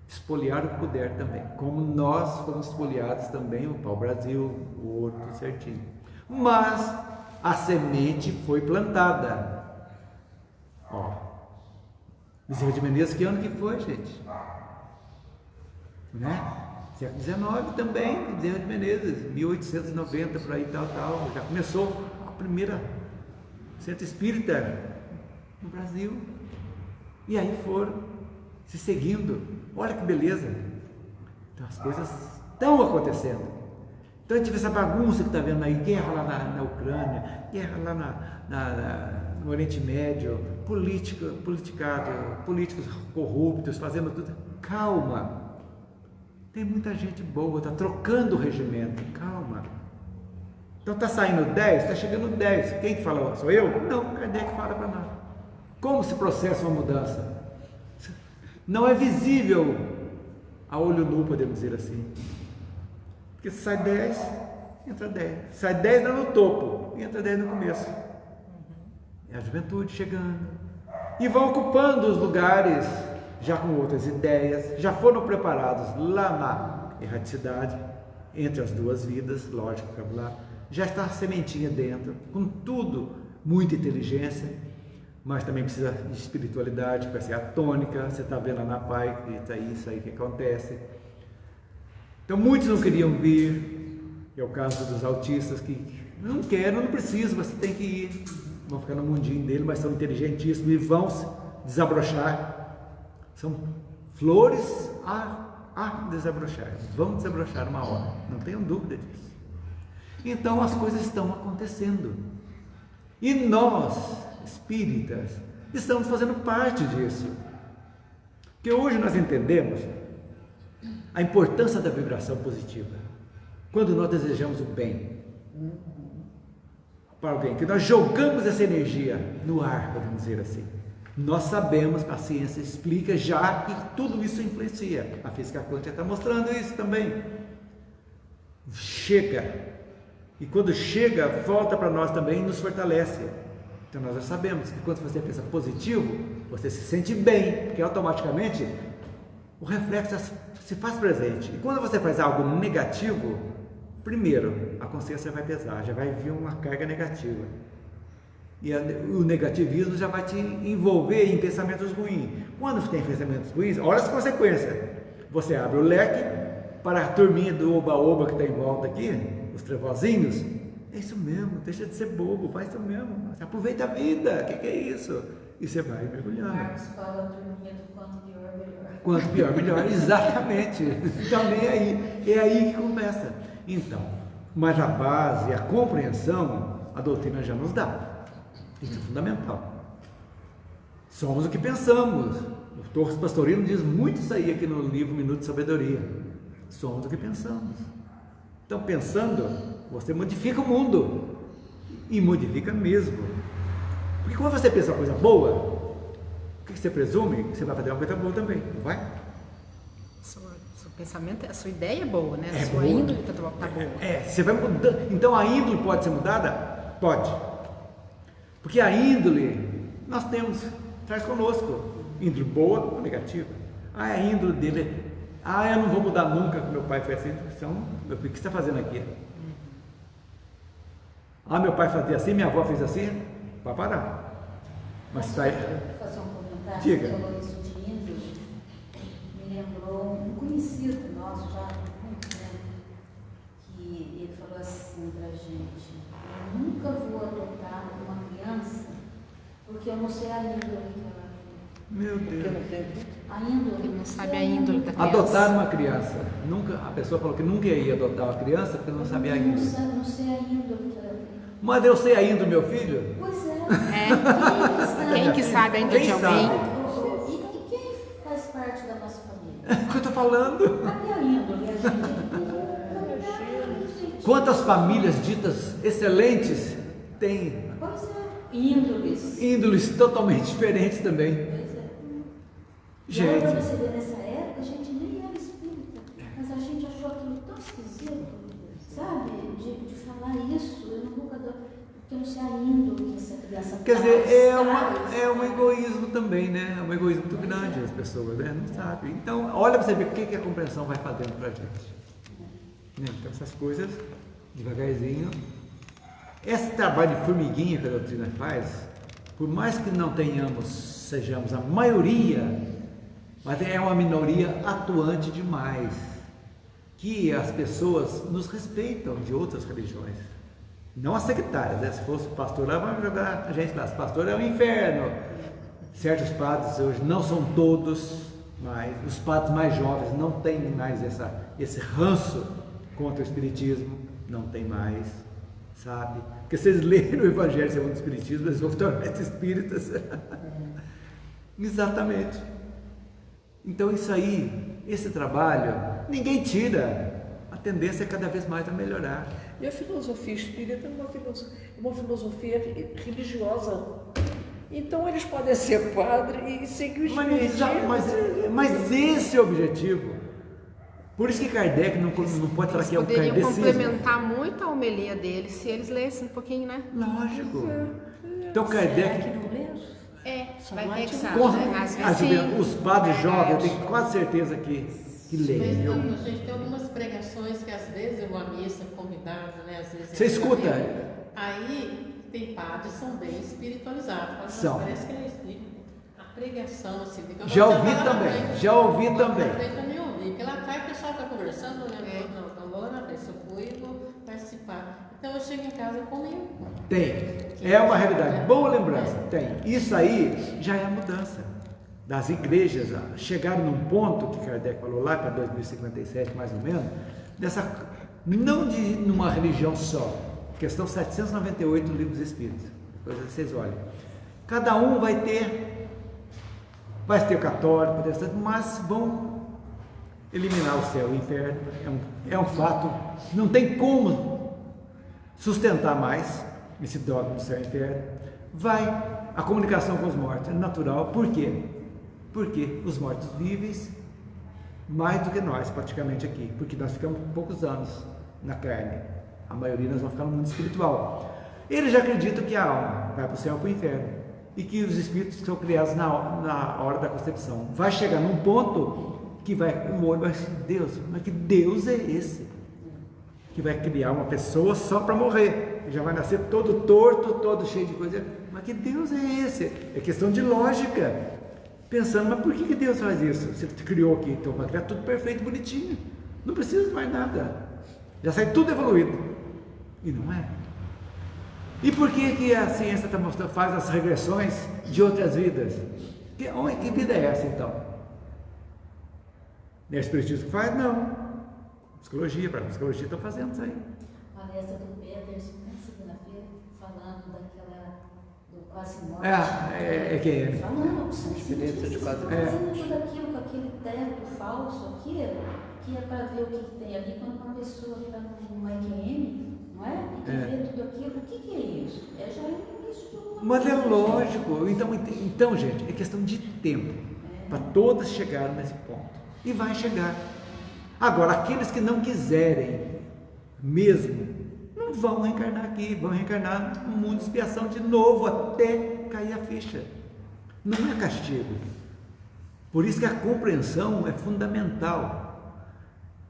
Espoliaram o que puder também, como nós fomos espoliados também, o pau-brasil, o ouro, tudo certinho. Mas a semente foi plantada. Ó. Bezerra de Menezes, que ano que foi, gente? Né? Século XIX também, Bezerra de Menezes, 1890, por aí, tal, já começou a primeira centro espírita no Brasil. E aí foram se seguindo. Olha que beleza! Então as coisas estão acontecendo. Então a gente vê essa bagunça que está vendo aí, guerra lá na Ucrânia, guerra lá no Oriente Médio, políticos corruptos, fazendo tudo. Calma! Tem muita gente boa, está trocando o regimento, calma. Então está saindo 10, está chegando 10. Quem que fala? Sou eu? Não, Kardec fala para nós. Como se processa uma mudança? Não é visível a olho nu, podemos dizer assim. Porque se sai 10, entra 10. Sai 10 lá no topo, entra 10 no começo. É a juventude chegando. E vão ocupando os lugares, já com outras ideias, já foram preparados lá na erraticidade, entre as duas vidas, lógico, lá. Já está a sementinha dentro, com tudo, muita inteligência, mas também precisa de espiritualidade, que vai ser a tônica. Você está vendo lá na PAI, que é isso aí que acontece. Então muitos não queriam vir, é o caso dos autistas que não quero, não preciso, você tem que ir. Vão ficar no mundinho dele, mas são inteligentíssimos e vão se desabrochar. São flores a desabrochar, vão desabrochar uma hora, não tenham dúvida disso. Então as coisas estão acontecendo. E nós, espíritas, estamos fazendo parte disso. Porque hoje nós entendemos a importância da vibração positiva. Quando nós desejamos o bem, para alguém, que nós jogamos essa energia no ar, podemos dizer assim. Nós sabemos, a ciência explica já que tudo isso influencia. A física quântica está mostrando isso também. Chega. E quando chega, volta para nós também e nos fortalece. Então nós já sabemos que quando você pensa positivo, você se sente bem, porque automaticamente o reflexo se faz presente. E quando você faz algo negativo, primeiro, a consciência vai pesar, já vai vir uma carga negativa. E o negativismo já vai te envolver em pensamentos ruins. Quando você tem pensamentos ruins, olha as consequências. Você abre o leque para a turminha do oba-oba que está em volta aqui, os trevozinhos. É isso mesmo, deixa de ser bobo, faz isso mesmo. Aproveita a vida, o que é isso? E você vai mergulhando. Marcos fala a turminha do quanto pior, melhor. Quanto pior, melhor, exatamente. Então, é aí que começa. Então, mas a base, a compreensão, a doutrina já nos dá. Isso é fundamental. Somos o que pensamos. O Torres Pastorino diz muito isso aí aqui no livro Minuto de Sabedoria. Somos o que pensamos. Então, pensando, você modifica o mundo. E modifica mesmo. Porque quando você pensa uma coisa boa, o que você presume? Você vai fazer uma coisa boa também, não vai? Seu pensamento, a sua ideia é boa, né? É A sua boa. índole está boa. Você vai mudando. Então a índole pode ser mudada? Pode. Porque a índole nós traz conosco. Índole boa ou negativa. A índole dele eu não vou mudar nunca, meu pai foi assim. Então, meu filho, o que você está fazendo aqui? Meu pai fazia assim, minha avó fez assim. Vai parar. Mas está aí. Vou fazer um comentário. Diga. Você falou isso de índole. Me lembrou um conhecido nosso já há muito tempo, que ele falou assim pra gente: eu nunca vou adotar uma criança porque eu não sei a índole que ela tem. Meu Deus. A índole. Ele não sabe a índole da criança. Adotar uma criança. A pessoa falou que nunca ia adotar uma criança porque não sabia a índole. Não sei a índole que ela tem. Mas eu sei a índole do meu filho? Pois é. Quem que sabe a índole de Quem alguém? sabe? E quem faz parte da nossa família? É o que eu estou falando. Cadê a índole? A gente. Quantas famílias ditas excelentes têm Pois é. Índoles. índoles totalmente diferentes também? Pois é. E olha pra Gente, você ver, nessa época a gente nem era espírita, mas a gente achou aquilo tão esquisito, sabe? De falar isso, eu nunca dou, porque eu não sei a índole que essa criança quer dizer, traz. é um egoísmo também, né? É um egoísmo muito grande as pessoas, né? Não sabe. Então, olha para você ver o que a compreensão vai fazendo para a gente. Né? Então, essas coisas, devagarzinho. Esse trabalho de formiguinha que a doutrina faz, por mais que não sejamos a maioria, mas é uma minoria atuante demais, que as pessoas nos respeitam de outras religiões, não as sectárias, né? Se fosse pastor lá, vai jogar a gente lá, se pastor é o inferno. Certos padres hoje não são todos, mas os padres mais jovens não têm mais esse ranço contra o espiritismo, não tem mais, sabe? Porque se eles lerem o Evangelho segundo o Espiritismo, eles vão tornar-se espíritas. Exatamente. Então isso aí, esse trabalho, ninguém tira. A tendência é cada vez mais a melhorar. E a filosofia espírita é uma filosofia religiosa. Então eles podem ser padre e seguir o espiritismo. Mas esse é o objetivo. Por isso que Kardec não pode falar Eles que é um poderiam kardecismo. complementar muito a homilia deles se eles lessem um pouquinho, né? Lógico. Então Kardec, Será que não lê? Vai ter que sabe, com- né? Às vezes os padres jovens, eu tenho quase certeza que leem. Mas viu? não, gente, tem algumas pregações que às vezes eu vou à missa convidado, né? Às vezes Você escuta? Aí tem padres que são bem espiritualizados. Mas São. Parece que ele explica a pregação, assim. Digamos, Já você ouvi fala na também, frente, já ouvi fala também. Na frente eu nem ouvi, porque lá atrás o pessoal está conversando, né? Não vou lá na frente, se eu fui, eu vou participar. Então eu chego em casa e comigo. Tem. É uma realidade. Boa lembrança. Tem. Isso aí já é a mudança. Das igrejas chegaram num ponto que Kardec falou lá para 2057, mais ou menos, não de numa religião só. Questão 798 do Livro dos Espíritos. Depois vocês olhem. Cada um vai ter o católico, protestante, mas vão eliminar o céu e o inferno. É um fato. Não tem como sustentar mais. esse dogma do céu e inferno. Vai a comunicação com os mortos, é natural. Por quê? Porque os mortos vivem mais do que nós, praticamente aqui, porque nós ficamos poucos anos na carne, a maioria nós vamos ficar no mundo espiritual. Eles já acreditam que a alma vai para o céu ou para o inferno, e que os espíritos são criados na hora da concepção. Vai chegar num ponto que o olho vai dizer, Deus, mas que Deus é esse? Que vai criar uma pessoa só para morrer, já vai nascer todo torto, todo cheio de coisa, mas que Deus é esse? É questão de lógica, pensando, mas por que Deus faz isso? Você criou aqui, então vai criar tudo perfeito, bonitinho, não precisa de mais nada, já sai tudo evoluído, e não é. E por que a ciência está mostrando, faz as regressões de outras vidas? Que vida é essa então? É o espiritismo que faz? Não. Psicologia, para a psicologia estão fazendo isso aí. Palestra do Peters, na segunda-feira, falando do quase morte. Falando, experiência de quase morte. Fazendo tudo aquilo com aquele teto falso aqui, que é para ver o que tem ali, quando uma pessoa está no EQM, não é? E que vê tudo aquilo, o que é isso? É já isso tudo. Mas é lógico, então gente, é questão de tempo, para todas chegarem nesse ponto, e vai chegar. Agora, aqueles que não quiserem mesmo, não vão reencarnar aqui, vão reencarnar no mundo de expiação de novo, até cair a ficha. Não é castigo. Por isso que a compreensão é fundamental.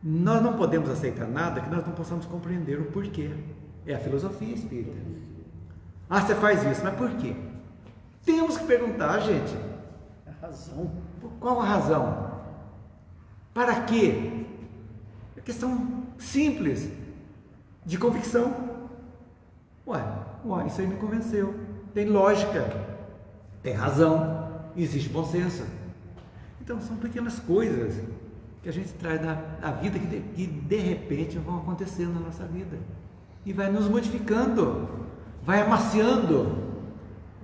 Nós não podemos aceitar nada que nós não possamos compreender o porquê. É a filosofia espírita. Ah, você faz isso, mas por quê? Temos que perguntar, gente. A razão. Qual a razão? Para quê? É questão simples, de convicção. Ué, isso aí me convenceu. Tem lógica, tem razão, existe bom senso. Então são pequenas coisas que a gente traz da vida que de repente vão acontecer na nossa vida e vai nos modificando, vai amaciando.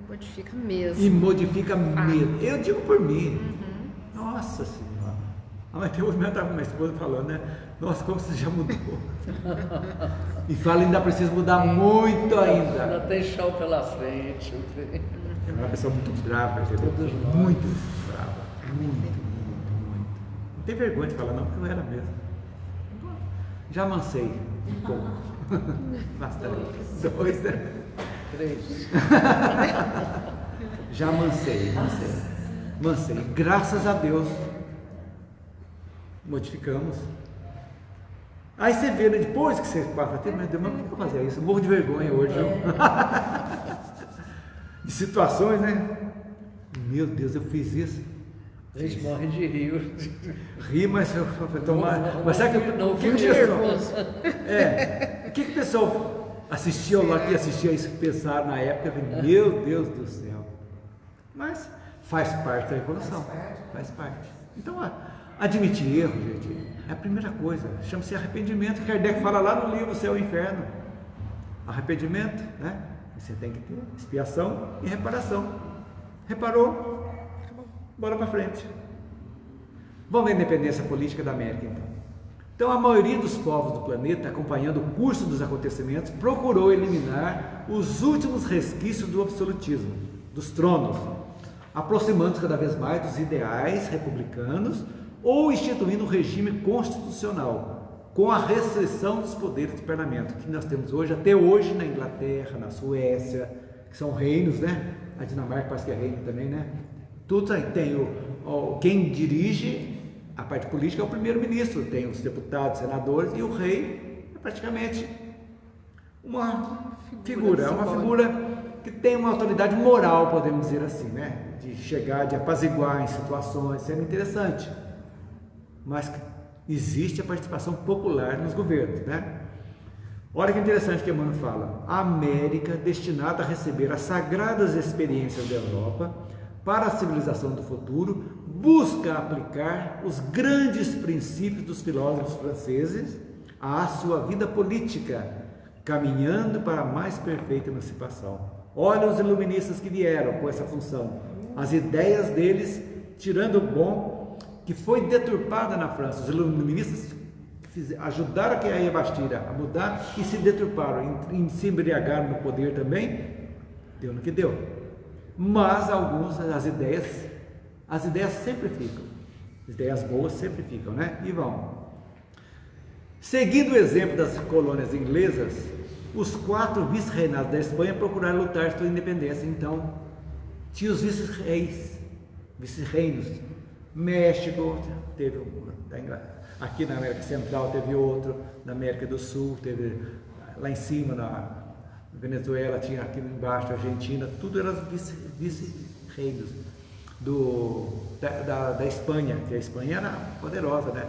Modifica mesmo. E modifica mesmo. Eu digo por mim. Nossa Senhora. Mas tem outro momento, minha esposa falando, né? Nossa, como você já mudou. E fala, ainda precisa mudar muito ainda. Ainda tem chão pela frente. É uma pessoa muito brava, entendeu? Muito brava. Muito. Não tem vergonha de falar não, porque eu era mesmo. Já amancei um pouco. Bastante. 2, né? 3. Já amancei. Graças a Deus. Modificamos. Aí você vê, né, depois que você passa, mas Deus, mas por que eu fazia isso? Eu morro de vergonha hoje. De situações, né? Meu Deus, eu fiz isso. A gente morre de rir. Ri, mas eu tomar. Mas sabe que não o que o pessoal assistiu lá, que assistia isso, pensaram na época, meu Deus do céu. Mas faz parte da evolução. Faz parte. Então, admitir erro, gente, é a primeira coisa. Chama-se arrependimento. Kardec fala lá no livro Céu e Inferno. Arrependimento, né? Você tem que ter expiação e reparação. Reparou? Bora para frente. Vamos ver a independência política da América, então. Então, a maioria dos povos do planeta, acompanhando o curso dos acontecimentos, procurou eliminar os últimos resquícios do absolutismo, dos tronos, aproximando-se cada vez mais dos ideais republicanos ou instituindo um regime constitucional, com a restrição dos poderes do parlamento, que nós temos hoje, até hoje, na Inglaterra, na Suécia, que são reinos, né? A Dinamarca parece que é reino também, né? Tudo tem quem dirige a parte política é o primeiro-ministro, tem os deputados, senadores, e o rei é praticamente uma figura que tem uma autoridade moral, podemos dizer assim, né? De chegar, de apaziguar em situações, sendo interessante. Mas existe a participação popular nos governos, né? Olha que interessante que Emmanuel fala: a América, destinada a receber as sagradas experiências da Europa para a civilização do futuro, busca aplicar os grandes princípios dos filósofos franceses à sua vida política, caminhando para a mais perfeita emancipação. Olha os iluministas que vieram com essa função, as ideias deles, tirando o bom, que foi deturpada na França. Os iluministas ajudaram a Yabashira a mudar e se deturparam, se embriagaram no poder também, deu no que deu. Mas alguns, as ideias sempre ficam, as ideias boas sempre ficam, né? E vão. Seguindo o exemplo das colônias inglesas, os 4 vice-reinados da Espanha procuraram lutar sua independência. Então, tinha os vice-reinos. México teve aqui na América Central teve outro, na América do Sul teve lá em cima na Venezuela, tinha aqui embaixo a Argentina, tudo eram vice-reinos da Espanha, que a Espanha era poderosa, né?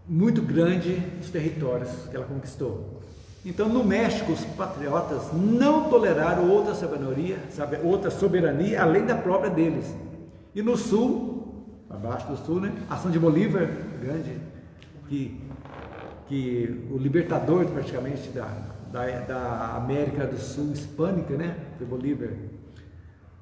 Muito grande os territórios que ela conquistou. Então, no México, os patriotas não toleraram outra soberania além da própria deles. E no Sul, abaixo do Sul, né? A ação de Bolívar, grande, que o libertador praticamente da América do Sul hispânica, né? Foi Bolívar.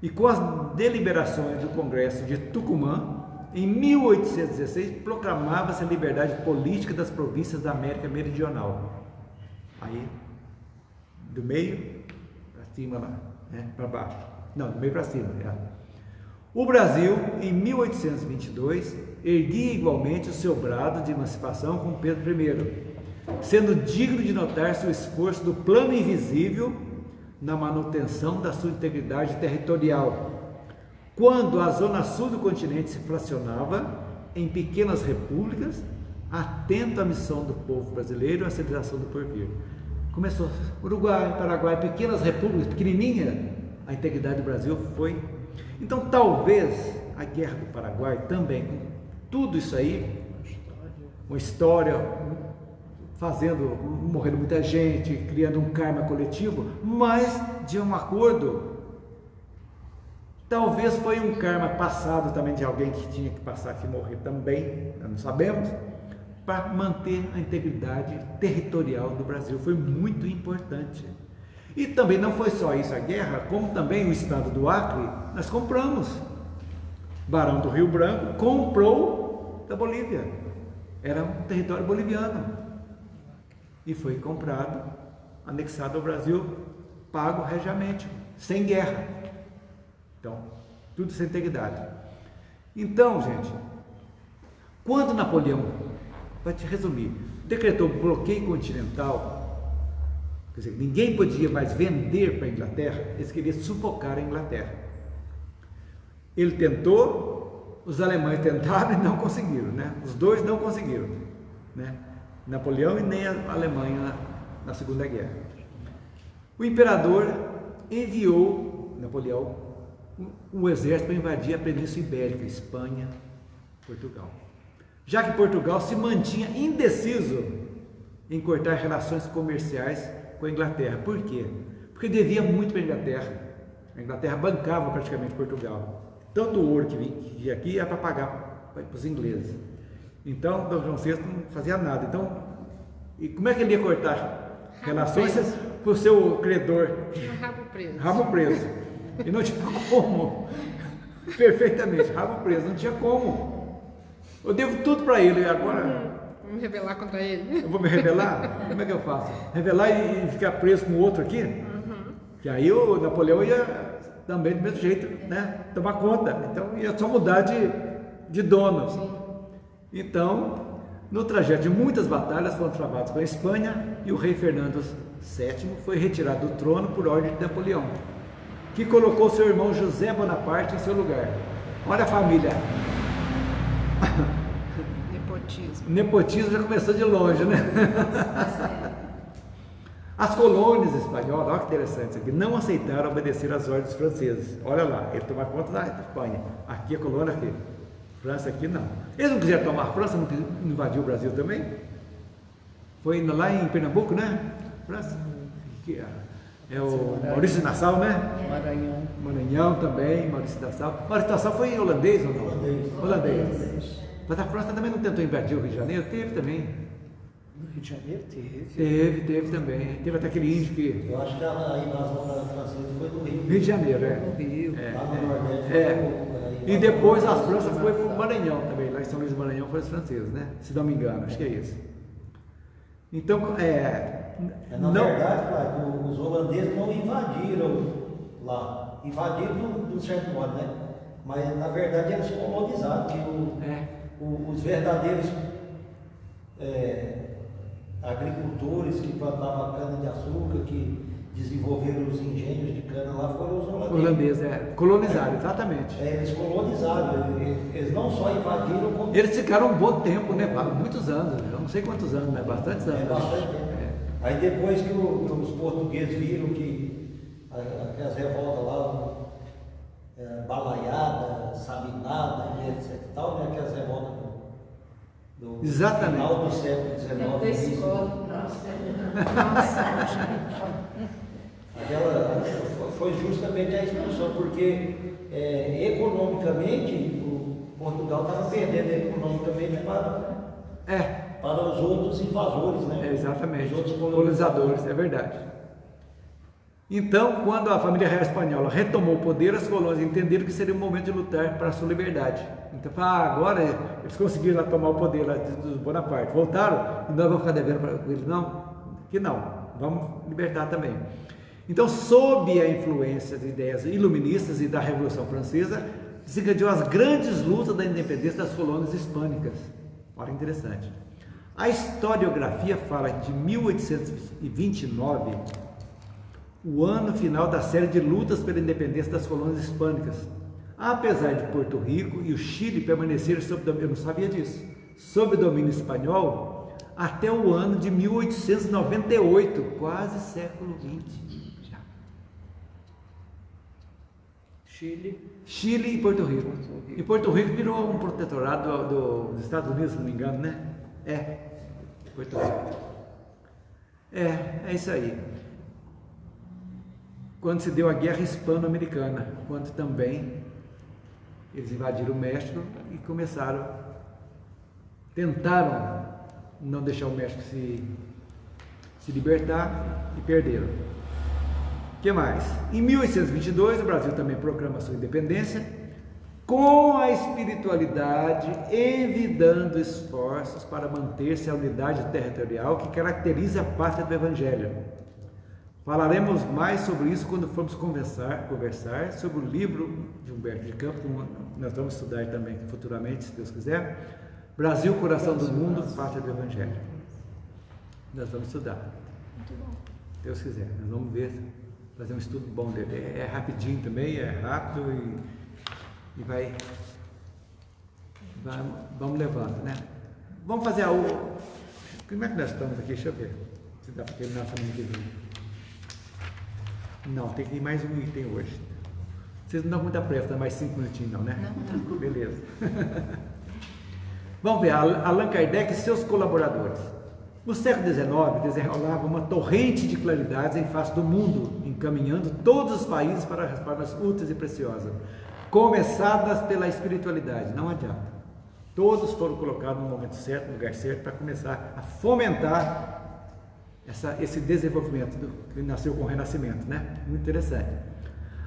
E com as deliberações do Congresso de Tucumã, em 1816, proclamava-se a liberdade política das províncias da América Meridional. Aí, do meio para cima lá, né? Para baixo. Não, do meio para cima. O Brasil, em 1822, erguia igualmente o seu brado de emancipação com Pedro I, sendo digno de notar-se o esforço do plano invisível na manutenção da sua integridade territorial, quando a zona sul do continente se fracionava em pequenas repúblicas, atento à missão do povo brasileiro e à civilização do porvir. Começou Uruguai, Paraguai, pequenas repúblicas, pequenininha, a integridade do Brasil foi. Então talvez a Guerra do Paraguai também, com tudo isso aí, uma história, morrendo muita gente, criando um karma coletivo, mas de um acordo. Talvez foi um karma passado também de alguém que tinha que passar, que morrer também, não sabemos, para manter a integridade territorial do Brasil. Foi muito importante. E também não foi só isso a guerra, como também o estado do Acre, nós compramos. Barão do Rio Branco comprou da Bolívia. Era um território boliviano. E foi comprado, anexado ao Brasil, pago regiamente, sem guerra. Então, tudo sem integridade. Então, gente, quando Napoleão, para te resumir, decretou bloqueio continental, quer dizer, ninguém podia mais vender para a Inglaterra, eles queriam sufocar a Inglaterra. Ele tentou, os alemães tentaram e não conseguiram, né? Os dois não conseguiram, né? Napoleão e nem a Alemanha na Segunda Guerra. O imperador enviou Napoleão um exército para invadir a Península Ibérica, Espanha, Portugal. Já que Portugal se mantinha indeciso em cortar relações comerciais com a Inglaterra. Por quê? Porque devia muito para a Inglaterra. A Inglaterra bancava praticamente Portugal. Tanto o ouro que vinha aqui era para pagar para os ingleses. Então, Dom João VI não fazia nada. Então, e como é que ele ia cortar relações com o seu credor? Rabo preso. Rabo preso. E não tinha como. Perfeitamente, rabo preso, não tinha como. Eu devo tudo para ele agora. Vamos rebelar contra ele. Eu vou me rebelar? Como é que eu faço? Rebelar e ficar preso com o outro aqui? Que aí o Napoleão ia também do mesmo jeito, né? Tomar conta. Então ia só mudar de dono. Sim. Então, no trajeto de muitas batalhas foram travadas com a Espanha e o rei Fernando VII foi retirado do trono por ordem de Napoleão, que colocou seu irmão José Bonaparte em seu lugar. Olha a família. Nepotismo. Nepotismo já começou de longe, né? As colônias espanholas, olha que interessante isso aqui, não aceitaram obedecer às ordens francesas. Olha lá, ele tomou conta da Espanha. Aqui a colônia, aqui. França aqui não. Eles não quiseram tomar a França, não invadiu o Brasil também? Foi lá em Pernambuco, né? França. Que é o Maurício de Nassau, né? Maranhão também, Maurício de Nassau. Maurício de Nassau foi holandês ou não? Holandês. Mas a França também não tentou invadir o Rio de Janeiro? Teve também. No Rio de Janeiro Teve também. Teve até aquele índio que... Eu acho que a invasão francesa foi do Rio. Rio de Janeiro, é. no Rio. Lá no Nordeste. E depois a França foi para o Maranhão também, lá lá em São Luís do Maranhão foram os franceses, né? Se não me engano, acho que é isso. Então, Na verdade, claro, os holandeses não invadiram lá. Invadiram de um certo modo, né? Mas, na verdade, eles colonizaram, que os verdadeiros agricultores que plantavam cana-de-açúcar, que desenvolveram os engenhos de cana lá, foram os holandeses. Colonizaram, exatamente. Eles colonizaram, eles não só invadiram, como... Eles ficaram um bom tempo, né? Muitos anos, eu não sei quantos anos, mas bastantes anos. Bastante tempo. Aí depois que os portugueses viram que aquelas revoltas lá, Balaiada, Sabinada e etc e tal, né? Aquelas revoltas do Exatamente. final do século XIX. Foi justamente a expulsão, porque economicamente Portugal estava perdendo economicamente para os outros invasores, né? Exatamente, os outros colonizadores, é verdade. Então, quando a família real espanhola retomou o poder, as colônias entenderam que seria o momento de lutar para a sua liberdade. Então, agora eles conseguiram tomar o poder lá dos Bonaparte, voltaram e nós vamos ficar devendo para eles? Não, que não, vamos libertar também. Então, sob a influência das ideias iluministas e da Revolução Francesa, desencadeou as grandes lutas da independência das colônias hispânicas. Olha, interessante. A historiografia fala que de 1829, o ano final da série de lutas pela independência das colônias hispânicas, apesar de Porto Rico e o Chile permanecerem sob domínio, eu não sabia disso, sob domínio espanhol, até o ano de 1898, quase século XX. Chile e Porto Rico. E Porto Rico virou um protetorado dos Estados Unidos, se não me engano, né? Porto Rico. É isso aí. Quando se deu a Guerra Hispano-Americana, quando também eles invadiram o México e tentaram não deixar o México se libertar e perderam. O que mais? Em 1822, o Brasil também proclama sua independência, com a espiritualidade envidando esforços para manter-se a unidade territorial que caracteriza a pátria do Evangelho. Falaremos mais sobre isso quando formos conversar sobre o livro de Humberto de Campos, que nós vamos estudar também futuramente, se Deus quiser. Brasil, coração do mundo, pátria do Evangelho. Nós vamos estudar. Muito bom. Se Deus quiser, nós vamos ver, fazer um estudo bom dele. É rapidinho também, é rápido e vamos levando, né? Vamos fazer como é que nós estamos aqui? Deixa eu ver se dá para terminar também aqui. Não, tem que ir mais um item hoje. Vocês não dão muita pressa, mais 5 minutinhos não, né? Não. Beleza. Vamos ver, Allan Kardec e seus colaboradores. No século XIX, desenrolava uma torrente de claridades em face do mundo, encaminhando todos os países para reformas úteis e preciosas, começadas pela espiritualidade. Não adianta. Todos foram colocados no momento certo, no lugar certo, para começar a fomentar esse desenvolvimento que nasceu com o Renascimento, né? Muito interessante.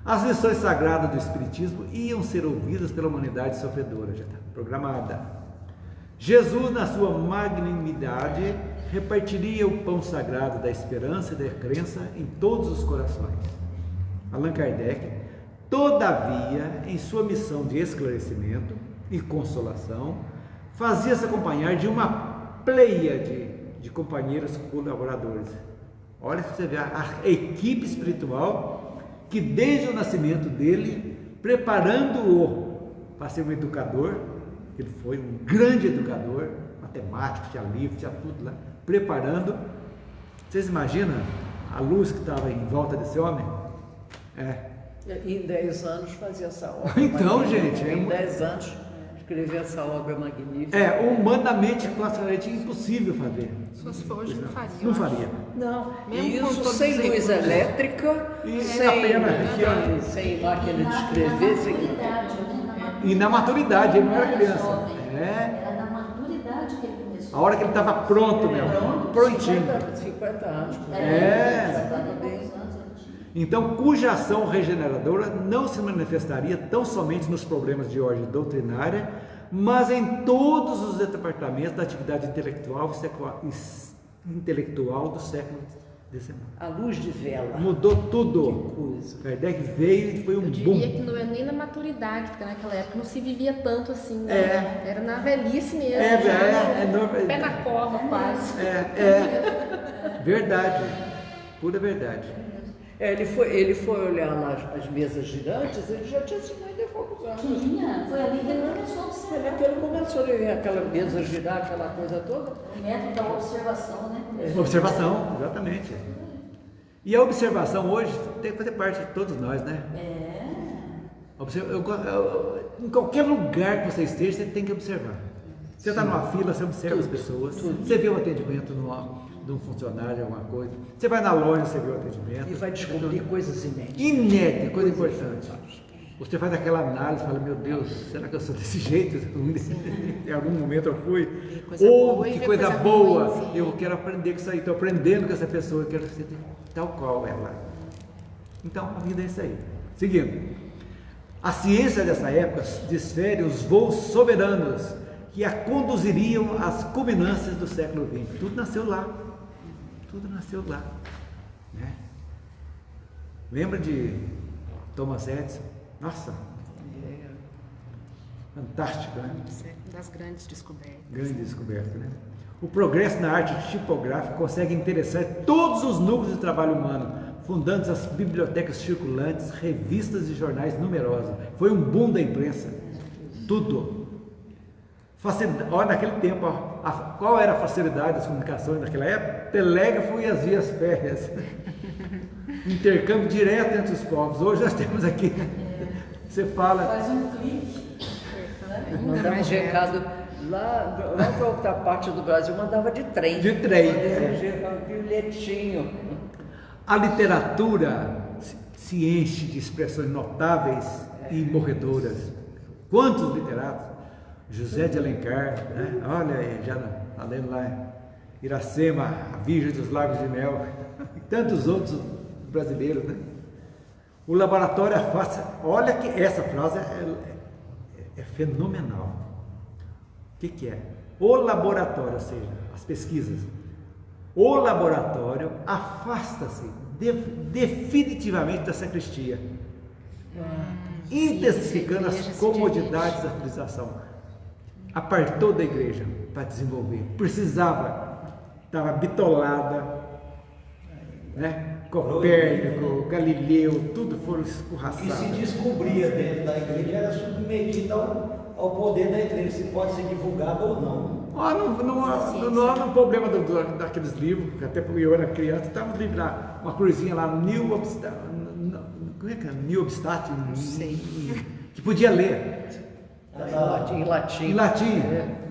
As lições sagradas do Espiritismo iam ser ouvidas pela humanidade sofredora, já está programada. Jesus, na sua magnanimidade, repartiria o pão sagrado da esperança e da crença em todos os corações. Allan Kardec, todavia, em sua missão de esclarecimento e consolação, fazia-se acompanhar de uma pleiade de companheiros colaboradores. Olha se você vê a equipe espiritual que desde o nascimento dele, preparando-o para ser um educador, ele foi um grande educador, matemático, tinha livro, tinha tudo lá, preparando. Vocês imaginam a luz que estava em volta desse homem? Em 10 anos fazia essa obra. Então, gente, em 10 anos escrever essa obra magnífica. Humanamente, classicamente, impossível fazer. Se fosse hoje, não faria. Não faria. Não, mesmo isso sem luz elétrica, sem máquina de escrever, sem... E na maturidade, ele não era criança. Era na maturidade que ele começou. A hora que ele estava pronto mesmo, prontinho. 50 anos. Então, cuja ação regeneradora não se manifestaria tão somente nos problemas de ordem doutrinária, mas em todos os departamentos da atividade intelectual do século XIX. A luz de vela. Mudou tudo. Que coisa. Kardec veio e foi um Eu boom. diria que não é nem na maturidade, porque naquela época não se vivia tanto assim, né? É. Era na velhice mesmo, pé na cova quase. Verdade, pura verdade. Ele foi olhar lá as mesas girantes, ele já tinha 50 e poucos anos. Tinha, foi ali que ele começou a Foi ali observar. que ele começou a ver aquela mesa girar, aquela coisa toda. O método da observação, né? Observação, exatamente. E a observação hoje tem que fazer parte de todos nós, né? Em qualquer lugar que você esteja, você tem que observar. Você está numa fila, você observa as pessoas. Você vê o atendimento de um funcionário, alguma coisa. Você vai na loja, você vê o atendimento. E vai descobrir coisas inéditas. Inédita, coisa importante. Você faz aquela análise e fala, meu Deus, será que eu sou desse jeito? Em algum momento eu fui. Coisa boa e Que ver coisa coisa boa! ruim, sim. Eu quero aprender com isso aí, estou aprendendo com essa pessoa, eu quero ser tal qual ela. Então, a vida é isso aí. Seguindo. A ciência dessa época desfere os voos soberanos que a conduziriam às culminâncias do século XX. Tudo nasceu lá. Tudo nasceu lá. Né? Lembra de Thomas Edison? Nossa! Fantástico, né? Das grandes descobertas. Grande descoberta, né? O progresso na arte tipográfica consegue interessar todos os núcleos de trabalho humano, fundando as bibliotecas circulantes, revistas e jornais numerosos. Foi um boom da imprensa. Tudo. Olha, naquele tempo, qual era a facilidade das comunicações naquela época? Telégrafo e as vias férreas. Intercâmbio direto entre os povos. Hoje nós temos aqui. Você fala. Faz um clique. Mandava recado lá para outra parte do Brasil, mandava de trem. De trem. Um bilhetinho. A literatura se enche de expressões notáveis e morredoras. Quantos literatos? José de Alencar, né? Olha aí, já está lendo lá Iracema, a Virgem dos Lagos de Mel, e tantos outros brasileiros, né? O laboratório afasta. Olha que essa frase é fenomenal. O que é? O laboratório, ou seja, as pesquisas. O laboratório afasta-se definitivamente da sacristia, intensificando as comodidades da civilização. Apartou da igreja para desenvolver. Precisava, estava bitolada, né? Copérnico, Galileu, tudo foram O que escorraçados. se descobria dentro da igreja era submetido ao poder da igreja, se pode ser divulgado ou não. Não há um problema daqueles livros, porque até porque eu era criança, estava livro lá, uma cruzinha lá, New Obstat, como é que é? New Obstat, que podia ler. Em latim. Em latim.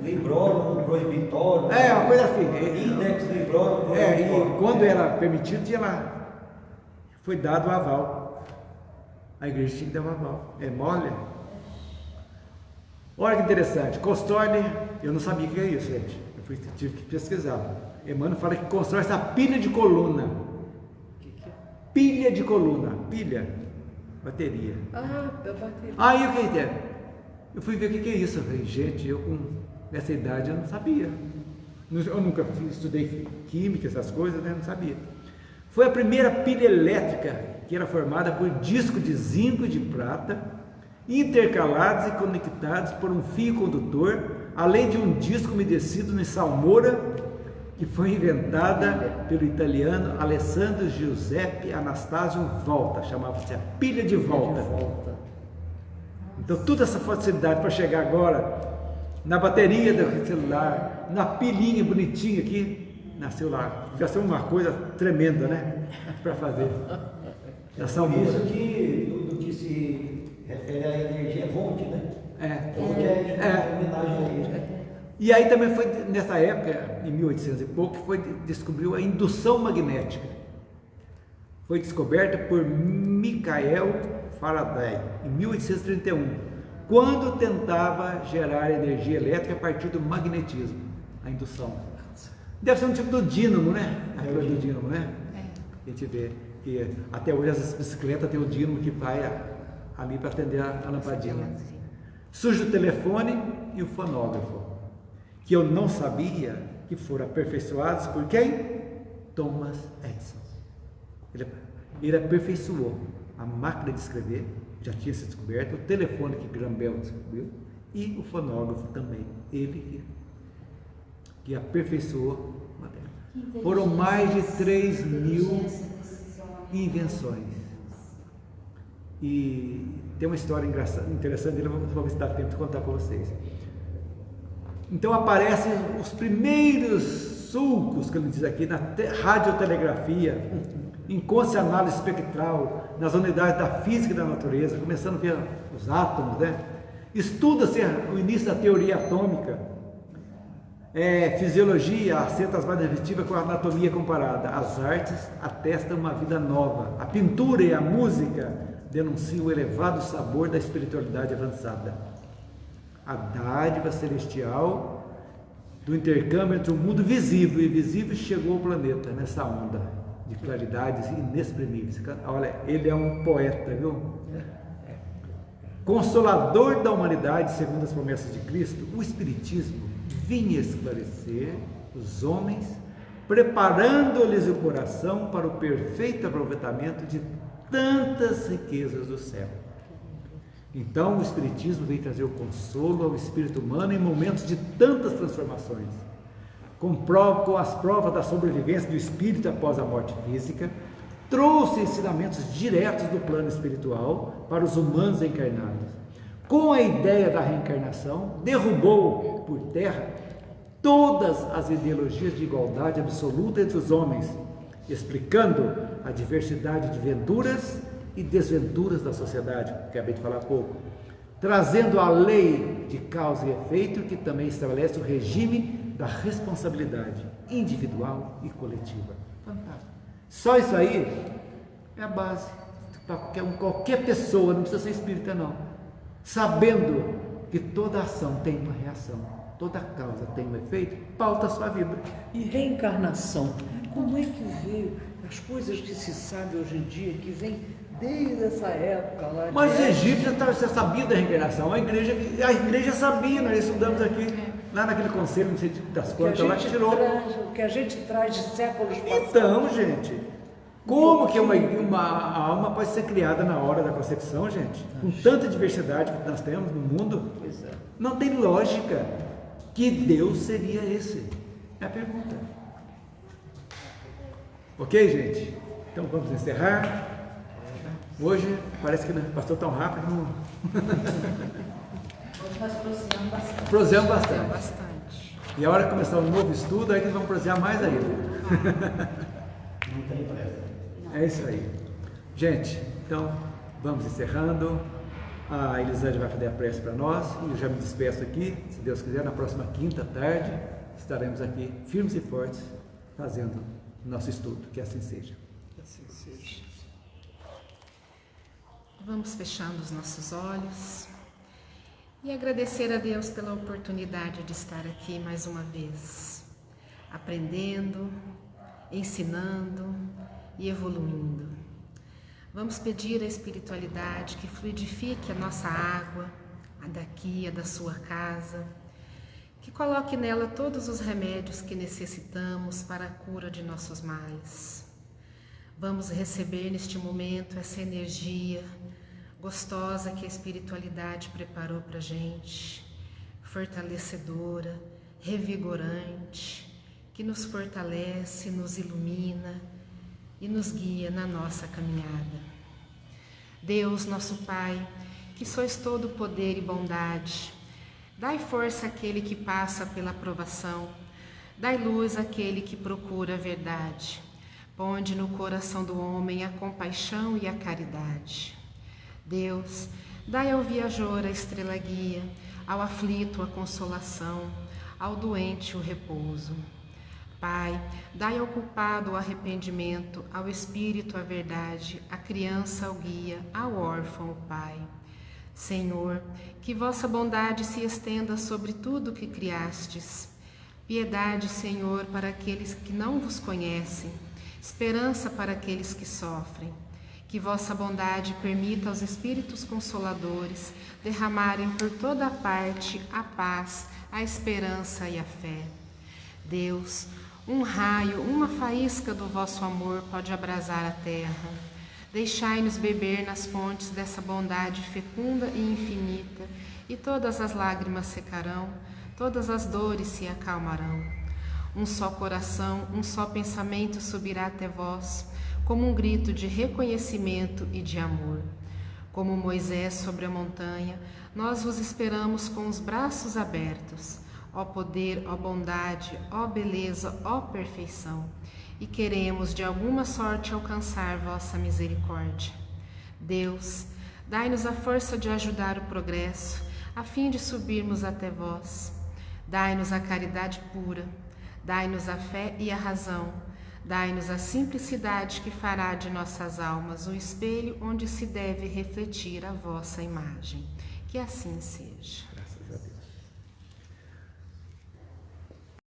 Librórum proibitório. Uma coisa assim. Index librórum E proibitório. quando era permitido, tinha lá. Foi dado o aval. A igreja tinha que dar o aval. É mole? Olha que interessante. Constrói, eu não sabia o que é isso, gente. Tive que pesquisar. Emmanuel fala que constrói essa pilha de coluna. Pilha de coluna. Pilha. Bateria. Bateria. Aí o que é? Eu fui ver o que é isso. Eu falei, gente, eu com essa idade eu não sabia. Eu nunca estudei química, essas coisas, né? Não sabia. Foi a primeira pilha elétrica que era formada por disco de zinco e de prata, intercalados e conectados por um fio condutor, além de um disco umedecido em salmoura, que foi inventada pelo italiano Alessandro Giuseppe Anastasio Volta, chamava-se a pilha de Volta. Então toda essa facilidade para chegar agora na bateria do celular, na pilinha bonitinha aqui, nasceu lá. Já são uma coisa tremenda, né? Para fazer. Já são Por isso muitas. que tudo que se refere à energia é volt, né? Volt É. homenagem a ele. E aí também foi nessa época, em 1800 e pouco, que descobriu a indução magnética. Foi descoberta por Michael Faraday, em 1831, quando tentava gerar energia elétrica a partir do magnetismo, a indução. Deve ser um tipo do dínamo, né? A coisa do dínamo, né? A gente vê que até hoje as bicicletas têm o dínamo que vai ali para atender a lampadinha. Surge o telefone e o fonógrafo, que eu não sabia que foram aperfeiçoados por quem? Thomas Edison. Ele aperfeiçoou a máquina de escrever, já tinha sido descoberto, o telefone que Graham Bell descobriu, e o fonógrafo também, ele que aperfeiçoou a matéria. Foram mais de 3.000 invenções. E tem uma história interessante, eu vou ver se dá tempo de contar para vocês. Então aparecem os primeiros sulcos, que ele diz aqui, na radiotelegrafia, em consciência espectral, nas unidades da física e da natureza, começando a ver os átomos, né? Estuda-se o início da teoria atômica, fisiologia, assenta as bases afetivas com a anatomia comparada. As artes atestam uma vida nova. A pintura e a música denunciam o elevado sabor da espiritualidade avançada. A dádiva celestial do intercâmbio entre o mundo visível e invisível chegou ao planeta nessa onda de claridades inexprimíveis. Olha, ele é um poeta, viu? Consolador da humanidade, segundo as promessas de Cristo, o Espiritismo vinha esclarecer os homens, preparando-lhes o coração para o perfeito aproveitamento de tantas riquezas do céu. Então o Espiritismo veio trazer o consolo ao espírito humano em momentos de tantas transformações, com as provas da sobrevivência do espírito após a morte física, trouxe ensinamentos diretos do plano espiritual para os humanos encarnados. Com a ideia da reencarnação, derrubou por terra todas as ideologias de igualdade absoluta entre os homens, explicando a diversidade de venturas e desventuras da sociedade, que acabei de falar há pouco, trazendo a lei de causa e efeito, que também estabelece o regime da responsabilidade individual e coletiva. Fantástico. Só isso aí é a base para qualquer pessoa, não precisa ser espírita não, sabendo que toda ação tem uma reação, toda causa tem um efeito, pauta a sua vida. E reencarnação, como é que veio as coisas que se sabe hoje em dia, que vem desde essa época lá? Mas os egípcios já sabiam da reencarnação, a igreja sabia, nós estudamos aqui, lá naquele conselho, não sei das quantas, lá que tirou. O que a gente traz de séculos passados. Então, gente, como que uma alma pode ser criada na hora da concepção, gente? Com tanta diversidade que nós temos no mundo, não tem lógica. Que Deus seria esse? É a pergunta. Ok, gente? Então vamos encerrar. Hoje parece que passou tão rápido. Hoje nós prosseguimos bastante. Prosseguimos bastante. E a hora que começar um novo estudo, aí que vamos prosseguir mais ainda. Não tem pressa. É isso aí. Gente, então vamos encerrando. A Elisângela vai fazer a prece para nós e eu já me despeço aqui. Se Deus quiser, na próxima quinta tarde estaremos aqui firmes e fortes fazendo nosso estudo. Que assim seja. Que assim seja. Vamos fechando os nossos olhos e agradecer a Deus pela oportunidade de estar aqui mais uma vez, aprendendo, ensinando e evoluindo. Vamos pedir à espiritualidade que fluidifique a nossa água, a daqui, a da sua casa, que coloque nela todos os remédios que necessitamos para a cura de nossos males. Vamos receber neste momento essa energia gostosa que a espiritualidade preparou para a gente, fortalecedora, revigorante, que nos fortalece, nos ilumina e nos guia na nossa caminhada. Deus, nosso Pai, que sois todo poder e bondade, dai força àquele que passa pela provação, dai luz àquele que procura a verdade, ponde no coração do homem a compaixão e a caridade. Deus, dai ao viajor a estrela guia, ao aflito a consolação, ao doente o repouso. Pai, dai ao culpado o arrependimento, ao espírito a verdade, à criança o guia, ao órfão o Pai. Senhor, que vossa bondade se estenda sobre tudo que criastes. Piedade, Senhor, para aqueles que não vos conhecem, esperança para aqueles que sofrem. Que vossa bondade permita aos Espíritos Consoladores derramarem por toda parte a paz, a esperança e a fé. Deus, um raio, uma faísca do vosso amor pode abrasar a terra. Deixai-nos beber nas fontes dessa bondade fecunda e infinita, e todas as lágrimas secarão, todas as dores se acalmarão. Um só coração, um só pensamento subirá até vós, como um grito de reconhecimento e de amor. Como Moisés sobre a montanha, nós vos esperamos com os braços abertos. Ó poder, ó bondade, ó beleza, ó perfeição, e queremos de alguma sorte alcançar vossa misericórdia. Deus, dai-nos a força de ajudar o progresso, a fim de subirmos até vós. Dai-nos a caridade pura, dai-nos a fé e a razão, dai-nos a simplicidade que fará de nossas almas o espelho onde se deve refletir a vossa imagem. Que assim seja.